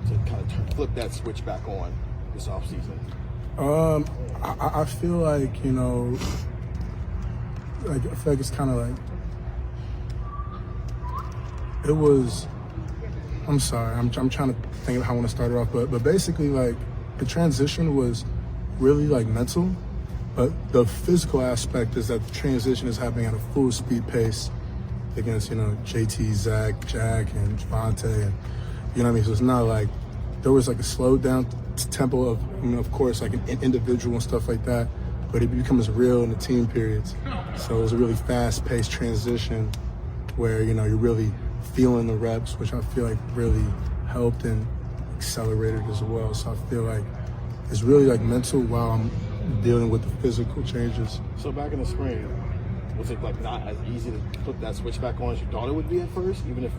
to kind of flip that switch back on this offseason? I feel like, you know, like I feel like it's kind of like it was. I'm sorry. I'm trying to think of how I want to start it off, but basically, like the transition was really like mental, but the physical aspect is that the transition is happening at a full speed pace against, you know, JT, Zach, Jack, and Javante, and you know what I mean. So it's not like there was like a slowed down tempo of, you know, of course, like an individual and stuff like that, but it becomes real in the team periods. So it was a really fast paced transition where, you know, you're really feeling the reps, which I feel like really helped and accelerated as well. So I feel like it's really like mental while I'm dealing with the physical changes. So back in the spring, was it like not as easy to flip that switch back on as you thought it would be at first, even if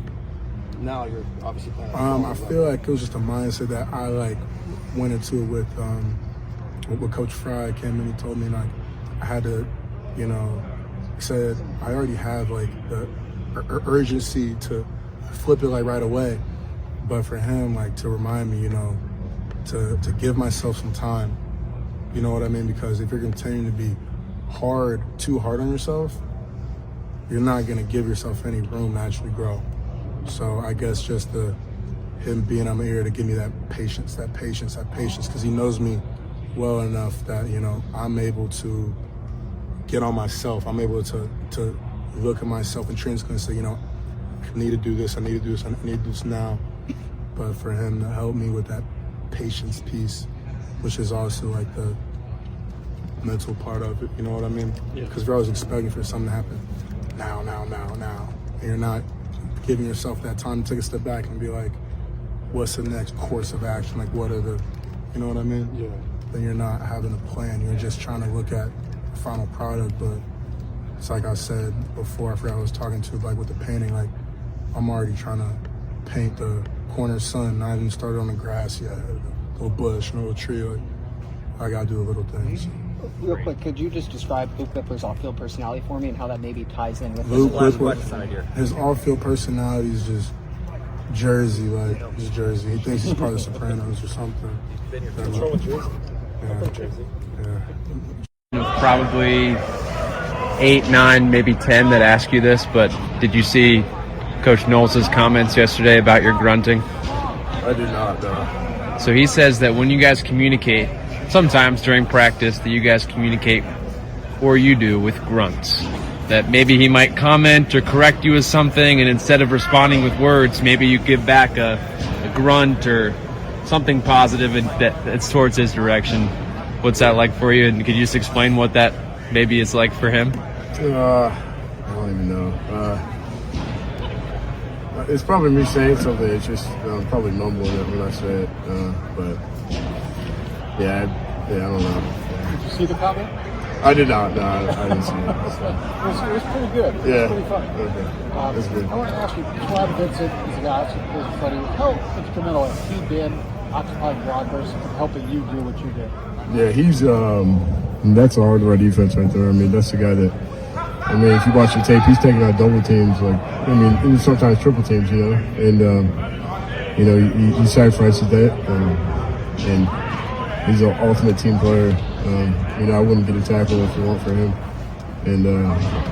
now you're obviously playing? I feel like it was just a mindset that I like went into it with Coach Fry came in. He told me like I had to, you know, said I already have like the urgency to flip it like right away, but for him like to remind me, you know, to give myself some time, you know what I mean, because if you're continuing to be too hard on yourself, you're not going to give yourself any room to actually grow. So I guess just him being on my ear to give me that patience, because he knows me well enough that, you know, I'm able to get on myself. I'm able to look at myself intrinsically and say, you know, I need to do this, I need to do this, I need to do this now. But for him to help me with that patience piece, which is also like the mental part of it, you know what I mean? Because we're always expecting for something to happen now. And you're not giving yourself that time to take a step back and be like, what's the next course of action? Like, what are the, you know what I mean? Yeah. Then you're not having a plan. You're just trying to look at the final product. But it's like I said before, I forgot I was talking to, like with the painting, like I'm already trying to paint the corner sun. I haven't started on the grass yet. A little bush, a little tree. Like, I gotta do the little things. Real quick, could you just describe Luke Wypler's off-field personality for me and how that maybe ties in with Luke his Wypler, his off-field personality is just Jersey, like just Jersey. He thinks he's part of the Sopranos or something. What's wrong with Jersey? I'm from Jersey. Probably 8, 9, maybe 10 that ask you this, but did you see Coach Knowles' comments yesterday about your grunting? I did not, no. So he says that when you guys communicate, sometimes during practice, that you guys communicate, or you do, with grunts. That maybe he might comment or correct you with something, and instead of responding with words, maybe you give back a grunt or something positive and that's towards his direction. What's that like for you? And could you just explain what that maybe is like for him? I don't even know. It's probably me saying something. It's just probably mumbling it when I say it. But yeah, I don't know. Did you see the comment? I did not. No, I didn't see it. It was pretty good. It was pretty funny. Okay. That's good. I want to ask you, Rod Vincent is a guy who's funny. How instrumental has he been occupying blockers and helping you do what you did? Yeah, he's that's a hard right defense right there. I mean, that's the guy that, I mean, if you watch the tape, he's taking out double teams, like, I mean, even sometimes triple teams, you know, and you know, he sacrifices that, and he's an ultimate team player. You know, I wouldn't get a tackle if it weren't for him. And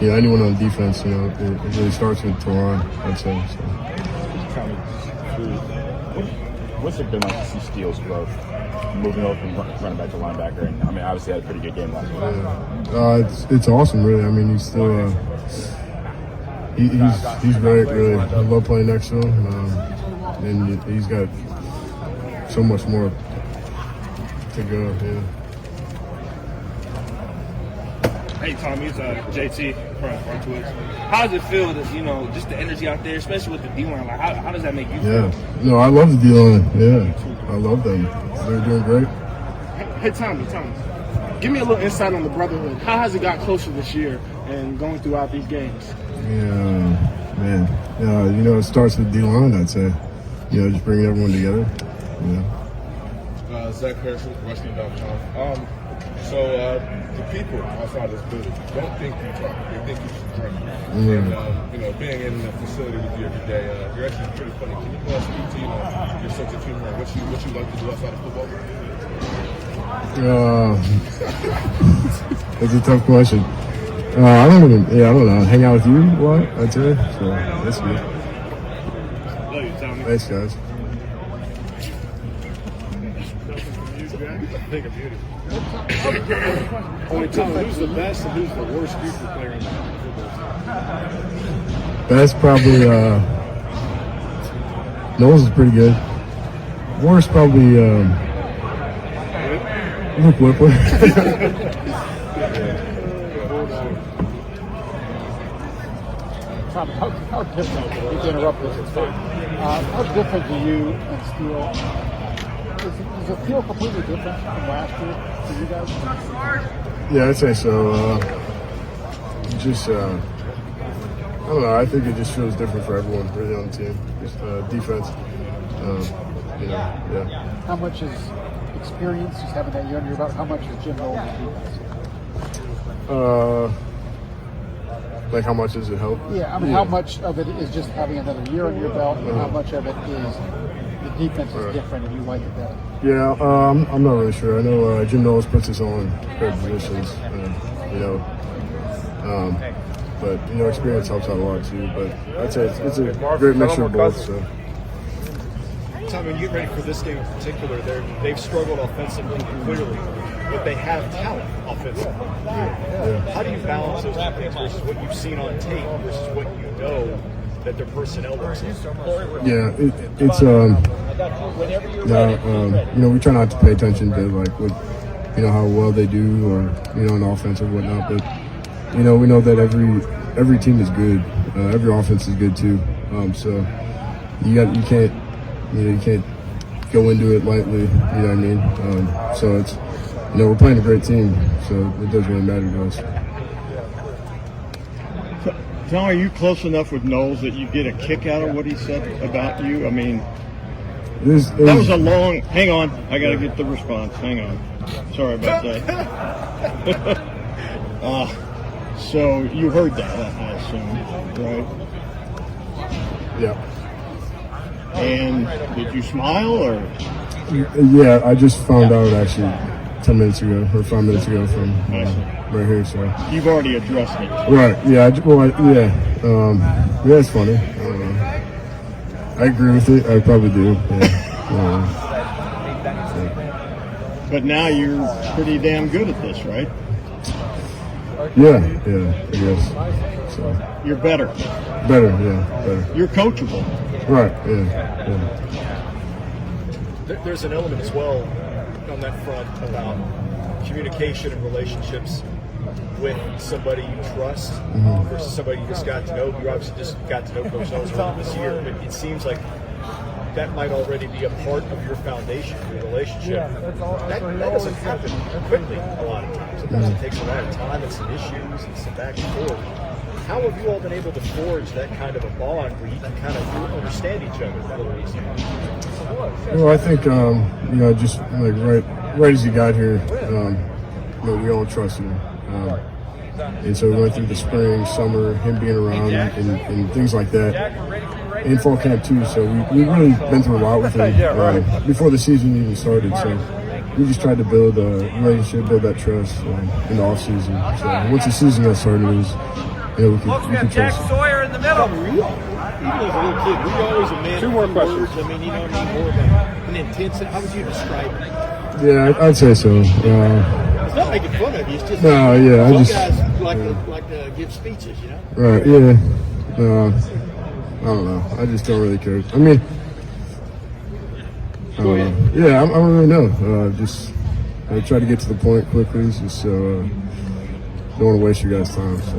you know, anyone on defense, you know, it really starts with Teron, I'd say. So. What's it been like to see Steele's growth, moving over from running back to linebacker? And I mean, obviously had a pretty good game last week. It's awesome, really. I mean, he's still he's great, really. I love playing next to him, and he's got so much more to go. Yeah. Hey Tommy, it's JT from Twitch. How does it feel that, you know, just the energy out there, especially with the D-line? Like, how does that make you feel? Yeah, no, I love the D-line. Yeah, I love them. They're doing great. Hey Tommy, give me a little insight on the brotherhood. How has it got closer this year and going throughout these games? Yeah, man. Yeah, you know, it starts with D-line, I'd say. You know, just bringing everyone together. Yeah. Zach Harrison, Wrestling.com. So the people outside this building don't think you talk. They think you should drink. And you know, being in the facility with you every day, you're actually pretty funny. Can you speak to your sense of humor and what you like to do outside of football? That's a tough question. I don't know. Hang out with you a lot, I'd say. So that's good. Love you, Tommy. Thanks, guys. Think of beauty. Only Tommy, who's the best and who's the worst future player in the football team? Best probably Knowles is pretty good. Worst probably Luke Wypler. Tom, how different, to interrupt this, it's fine. How different do you and Steele? Does it feel completely different from last year for you guys? Yeah, I'd say so. Just, I don't know. I think it just feels different for everyone really on the team. Just defense, you know, yeah. How much is experience, just having that year under your belt, how much is Jim Knowles' defense? Like how much does it help? Yeah, I mean, how much of it is just having another year under your belt, and how much of it is the defense is different and you like it better? Yeah, I'm not really sure. I know Jim Knowles puts us on great positions, you know, but you know, experience helps out a lot too. But I'd say it's a great mixture of both. So. Tom, when you get ready for this game in particular, they've struggled offensively clearly, but they have talent offensively. Yeah. How do you balance those two things versus what you've seen on tape versus what you know that their personnel looks like? Yeah, it's we try not to pay attention to like what how well they do or on offense or whatnot, but we know that every team is good, every offense is good too. So you can't go into it lightly. You know what I mean? So it's we're playing a great team, so it doesn't really matter to us. Tom, are you close enough with Knowles that you get a kick out of what he said about you? I mean, that was a long. Hang on, I got to get the response. Hang on. Sorry about that. So you heard that, I assume, right? Yeah. And did you smile or? Yeah, I just found out actually 10 minutes ago or 5 minutes ago from right here. So you've already addressed it. Right. Yeah. Yeah, it's funny. I agree with it. I probably do. Yeah. But now you're pretty damn good at this, right? Yeah, I guess. So you're better. Better. You're coachable. Right. Yeah. There's an element as well on that front about communication and relationships with somebody you trust versus somebody you just got to know. You obviously just got to know Coach Knowles earlier this year, but it seems like that might already be a part of your foundation, your relationship. That doesn't happen quickly a lot of times. Sometimes it takes a lot of time and some issues and some back and forth. How have you all been able to forge that kind of a bond where you can kind of understand each other a little easier? Well, I think just like right as you got here, we all trusted him, and so we went through the spring, summer, him being around and things like that, in fall camp too. So we really been through a lot with him before the season even started. So we just tried to build a relationship, build that trust in the off season. So once the season got started, it was. We could trust him. Sawyer in the middle. Even as a little kid, were you always a man of few words? I mean, more of an intense. How would you describe it? Yeah, I'd say so. It's not making fun of you. It's just guys like to give speeches, Right. Yeah. I don't know. I just don't really care. I mean, I don't know. Yeah, I don't really know. Just I try to get to the point quickly. Just don't want to waste your guys' time. So.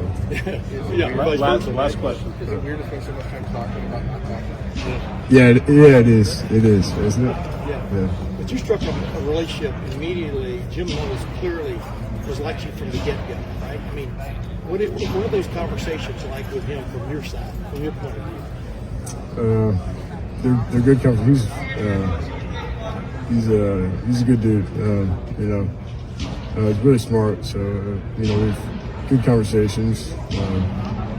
Last question. Is it weird to spend so much time talking about not talking? Yeah, it is. It is, isn't it? Yeah. But you struck a relationship immediately. Jim Knowles clearly was like you from the get-go, right? I mean, what are those conversations like with him from your side, from your point of view? They're good conversations. He's a good dude. He's really smart. So we've good conversations,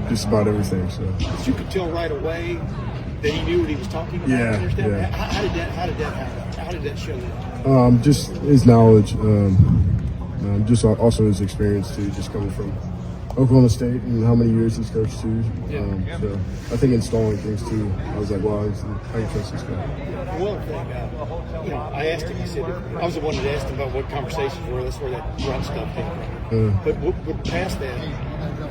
just about everything. So you could tell right away that he knew what he was talking about. Yeah. How did that happen? How did that show that? Just his knowledge, just also his experience too, just coming from Oklahoma State and how many years he's coached too. So I think installing things too. I was like, wow, I can trust this guy. One thing, I asked him. He said I was the one that asked him about what conversations were. That's where that run stuff came from. But past that,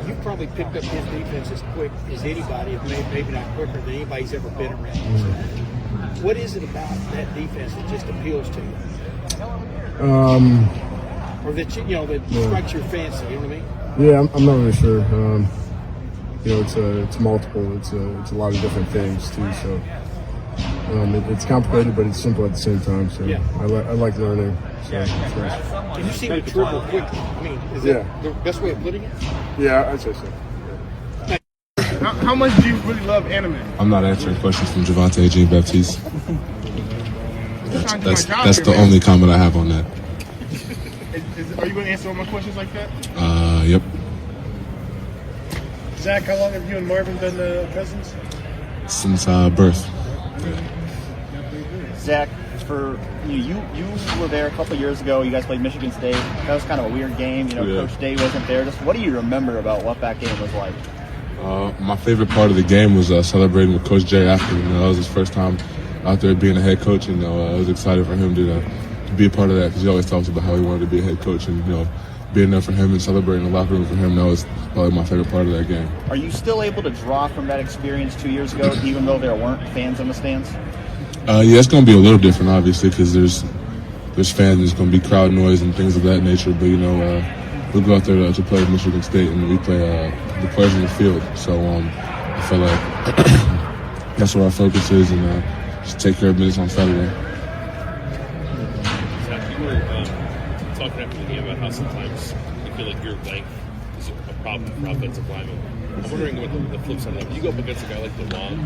you probably picked up his defense as quick as anybody, maybe not quicker than anybody's ever been around. What is it about that defense that just appeals to you? Or that that strikes your fancy? You know what I mean? Yeah, I'm not really sure. It's multiple. It's a lot of different things too. So it's complicated, but it's simple at the same time. So I like learning. So it's nice. Can you see the dribble quickly? I mean, is that the best way of putting it? Yeah, I'd say so. How much do you really love anime? I'm not answering questions from Javante Jean-Baptiste. That's the only comment I have on that. Are you going to answer all my questions like that? Yep. Zach, how long have you and Marvin been cousins? Since birth. Zach, for you were there a couple years ago. You guys played Michigan State. That was kind of a weird game. Coach Day wasn't there. Just what do you remember about what that game was like? My favorite part of the game was celebrating with Coach Jay after. That was his first time out there being a head coach, and I was excited for him to be a part of that because he always talks about how he wanted to be a head coach and being there for him and celebrating the locker room for him, that was probably my favorite part of that game. Are you still able to draw from that experience 2 years ago, even though there weren't fans in the stands? Yeah, it's going to be a little different, obviously, because there's fans, there's going to be crowd noise and things of that nature. But, we'll go out there to play with Michigan State, and we play the players in the field. So I feel like that's where our focus is, and just take care of business on Saturday. Zach, you were talking after the game about how sometimes you feel like your length is a problem for offensive linemen. I'm wondering what the flip side of that. When you go up against a guy like DeJuan,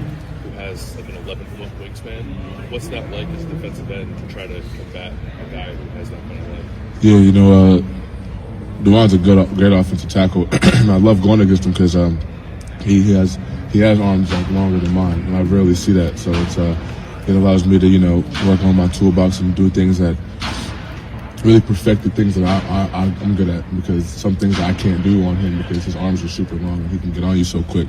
who has like an 11-foot wingspan, what's that like as a defensive end to try to combat a guy who has that kind of length? Yeah, DeJuan's a great offensive tackle, and I love going against him because he has arms like longer than mine, and I rarely see that. So it allows me to work on my toolbox and do things that really perfect the things that I'm good at, because some things I can't do on him because his arms are super long and he can get on you so quick.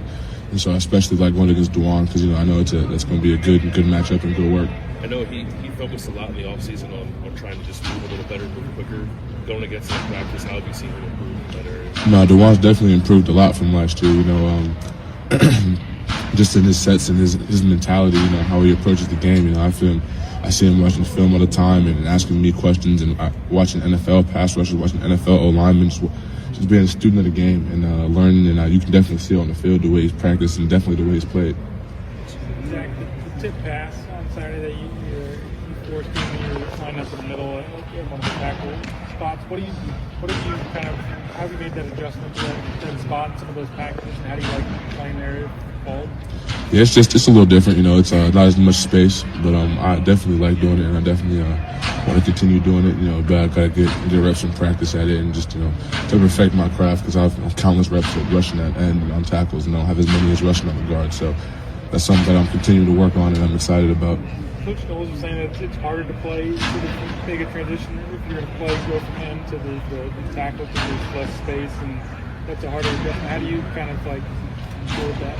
And so I especially like going against DeJuan because I know that's going to be a good matchup and good work. I know he focused a lot in the offseason on trying to just move a little better, move quicker. Going against him in practice, how have you seen him improve in that area? No, DeJuan's definitely improved a lot from last year. Just in his sets and his mentality, how he approaches the game. I see him watching film all the time and asking me questions, and watching NFL pass rushers, watching NFL O-linemen, just being a student of the game and learning. And you can definitely see on the field the way he's practiced and definitely the way he's played. Zach, the tip pass on Saturday that you forced him to line up in the middle at one of the tackle spots. How have you made that adjustment to that spot in some of those packages, and how do you like playing there? Yeah, it's a little different. It's not as much space, but I definitely like doing it, and I definitely want to continue doing it. But I gotta get reps and practice at it, and just to perfect my craft, because I've countless reps at rushing at end on tackles, and I don't have as many as rushing on the guard. So that's something that I'm continuing to work on, and I'm excited about. Coach Knowles was saying that it's harder to play, to make a transition if you're going to go from end to the tackle because there's less space, and that's a harder adjustment. How do you kind of deal with that?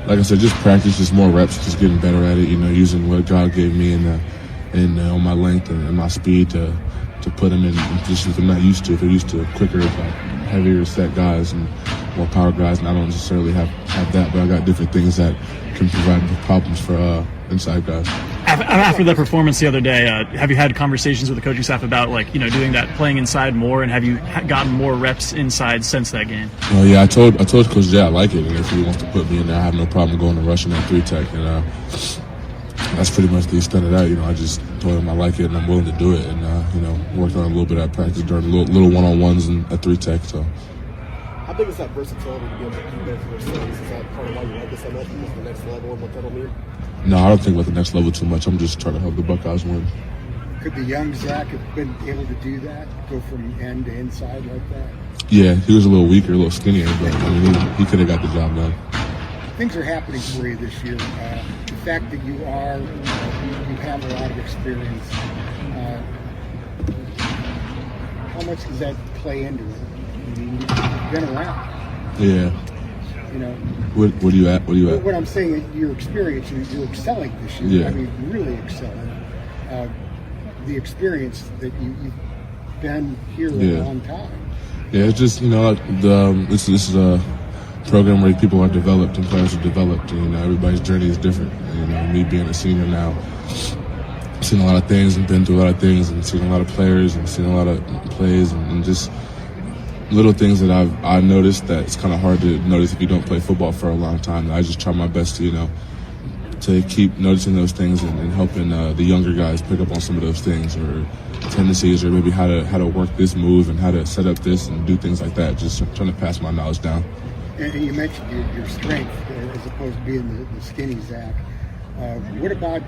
Like I said, just practice, just more reps, just getting better at it. Using what God gave me and on my length and my speed to put them in positions I'm not used to. If they're used to quicker, heavier set guys and more power guys, and I don't necessarily have that, but I got different things that can provide problems for inside guys. After that performance the other day, have you had conversations with the coaching staff about doing that, playing inside more, and have you gotten more reps inside since that game? Oh yeah, I told Coach Jay I like it, and if he wants to put me in there, I have no problem going and rushing that 3-tech, and that's pretty much the extent of that. I just told him I like it and I'm willing to do it, and worked on a little bit at practice during little one-on-ones and at 3-tech. So. How big is that versatility to be able to do that for yourselves? Is that part of why you like this so much, because the next level and what that'll mean? No, I don't think about the next level too much. I'm just trying to help the Buckeyes win. Could the young Zach have been able to do that, go from end to inside like that? Yeah, he was a little weaker, a little skinnier, but he could have got the job done. Things are happening for you this year. The fact that you have a lot of experience, how much does that play into it? I mean, you've been around. Yeah. What are you at? What I'm saying is your experience, you're excelling this year. Yeah. I mean, really excelling. The experience that you've been here a long time. Yeah, it's just, this is a program where people are developed and players are developed, and everybody's journey is different. Me being a senior now, seen a lot of things and been through a lot of things, and seen a lot of players and seen a lot of plays, and just little things that I've noticed that it's kind of hard to notice if you don't play football for a long time. I just try my best to keep noticing those things and helping the younger guys pick up on some of those things or tendencies, or maybe how to work this move and how to set up this and do things like that. Just trying to pass my knowledge down. And you mentioned your strength as opposed to being the skinny Zach. What about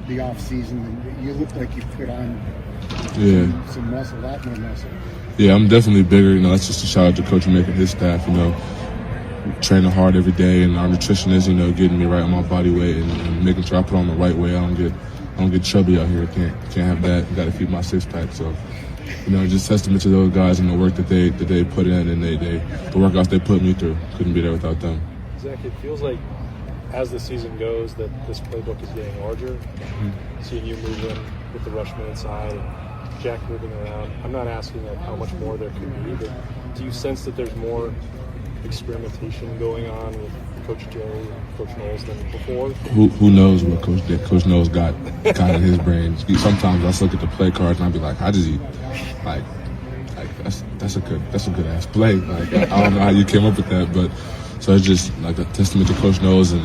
the off season? You look like you put on some muscle, a lot more muscle. Yeah, I'm definitely bigger. That's just a shout out to Coach Emeka and his staff. Training hard every day, and our nutritionist, getting me right on my body weight and making sure I put on the right way. I don't get chubby out here. Can't have that. Got to feed my 6-pack. So, just testament to those guys and the work that they put in, and the workouts they put me through. Couldn't be there without them. Zach, it feels like as the season goes that this playbook is getting larger. Seeing you move in with the rushman inside, and Jack moving around. I'm not asking like how much more there could be, but do you sense that there's more experimentation going on with Coach Jerry and Coach Knowles than before? Who knows what Coach Knowles got in his brain? Sometimes I look at the play cards and I be like, how does he like that's a good ass play. Like I don't know how you came up with that, but so it's just like a testament to Coach Knowles and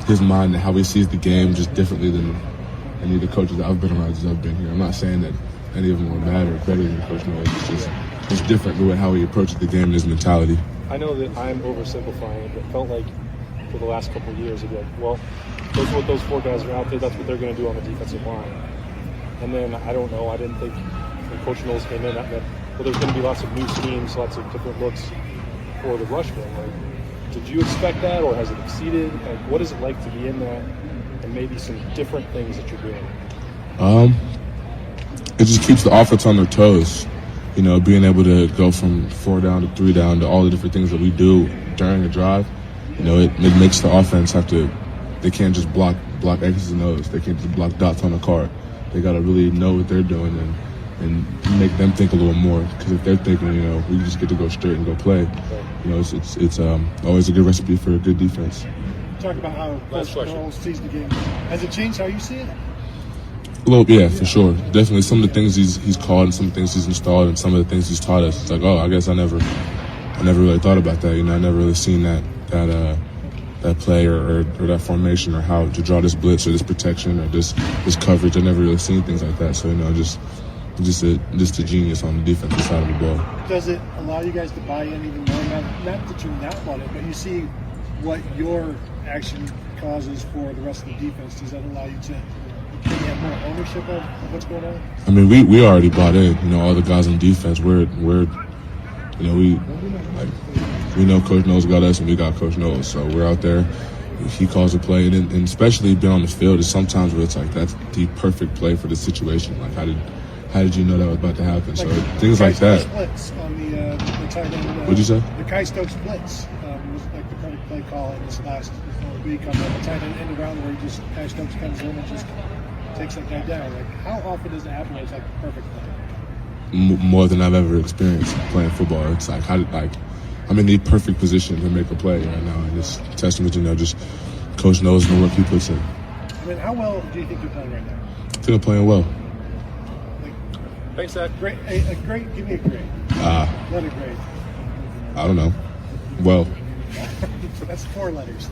his mind and how he sees the game just differently than any of the coaches that I've been around since I've been here. I'm not saying that any of them are bad or better than Coach Knowles. It's different with how he approaches the game and his mentality. I know that I'm oversimplifying it, but it felt like for the last couple of years, it'd be like, well, those are what those 4 guys are out there. That's what they're going to do on the defensive line. And then I don't know. I didn't think when Coach Knowles came in that meant, well, there's going to be lots of new schemes, lots of different looks for the rush game. Like, did you expect that, or has it exceeded? Like, what is it like to be in that, and maybe some different things that you're doing? It just keeps the offense on their toes. You know, being able to go from 4 down to 3 down to all the different things that we do during a drive. You know, it makes the offense have to. They can't just block X's and O's. They can't just block dots on the card. They got to really know what they're doing and make them think a little more. Because if they're thinking, you know, we just get to go straight and go play. You know, it's always a good recipe for a good defense. Talk about how Coach Knowles sees the game. Has it changed how you see it? A little, yeah, for sure. Definitely some of the things he's called and some of the things he's installed and some of the things he's taught us. It's like, oh, I guess I never really thought about that. You know, I never really seen that play or that formation or how to draw this blitz or this protection or this coverage. I never really seen things like that. So, you know, just a genius on the defensive side of the ball. Does it allow you guys to buy in even more? Not that you're not on it, but you see what your action causes for the rest of the defense. Does that allow you to have more ownership of what's going on? I mean, we already bought in. You know, all the guys on defense. We know Coach Knowles got us, and we got Coach Knowles. So we're out there. He calls a play, and especially being on the field, is sometimes where it's like that's the perfect play for the situation. Like how did you know that was about to happen? So things like that. Blitz on the tight end. What'd you say? The Cade Stover blitz was like the perfect play call in this last week on the tight end around where Cade Stover comes in and just takes that guy down. Like, how often does it happen where it's like the perfect play? More than I've ever experienced playing football. It's like I'm in the perfect position to make a play right now, and it's a testament to just Coach knows the work he puts in. I mean, how well do you think you're playing right now? I think I'm playing well. Thanks, Zach. Great. A great. Give me a grade. Letter grade. I don't know. Well. That's 4 letters.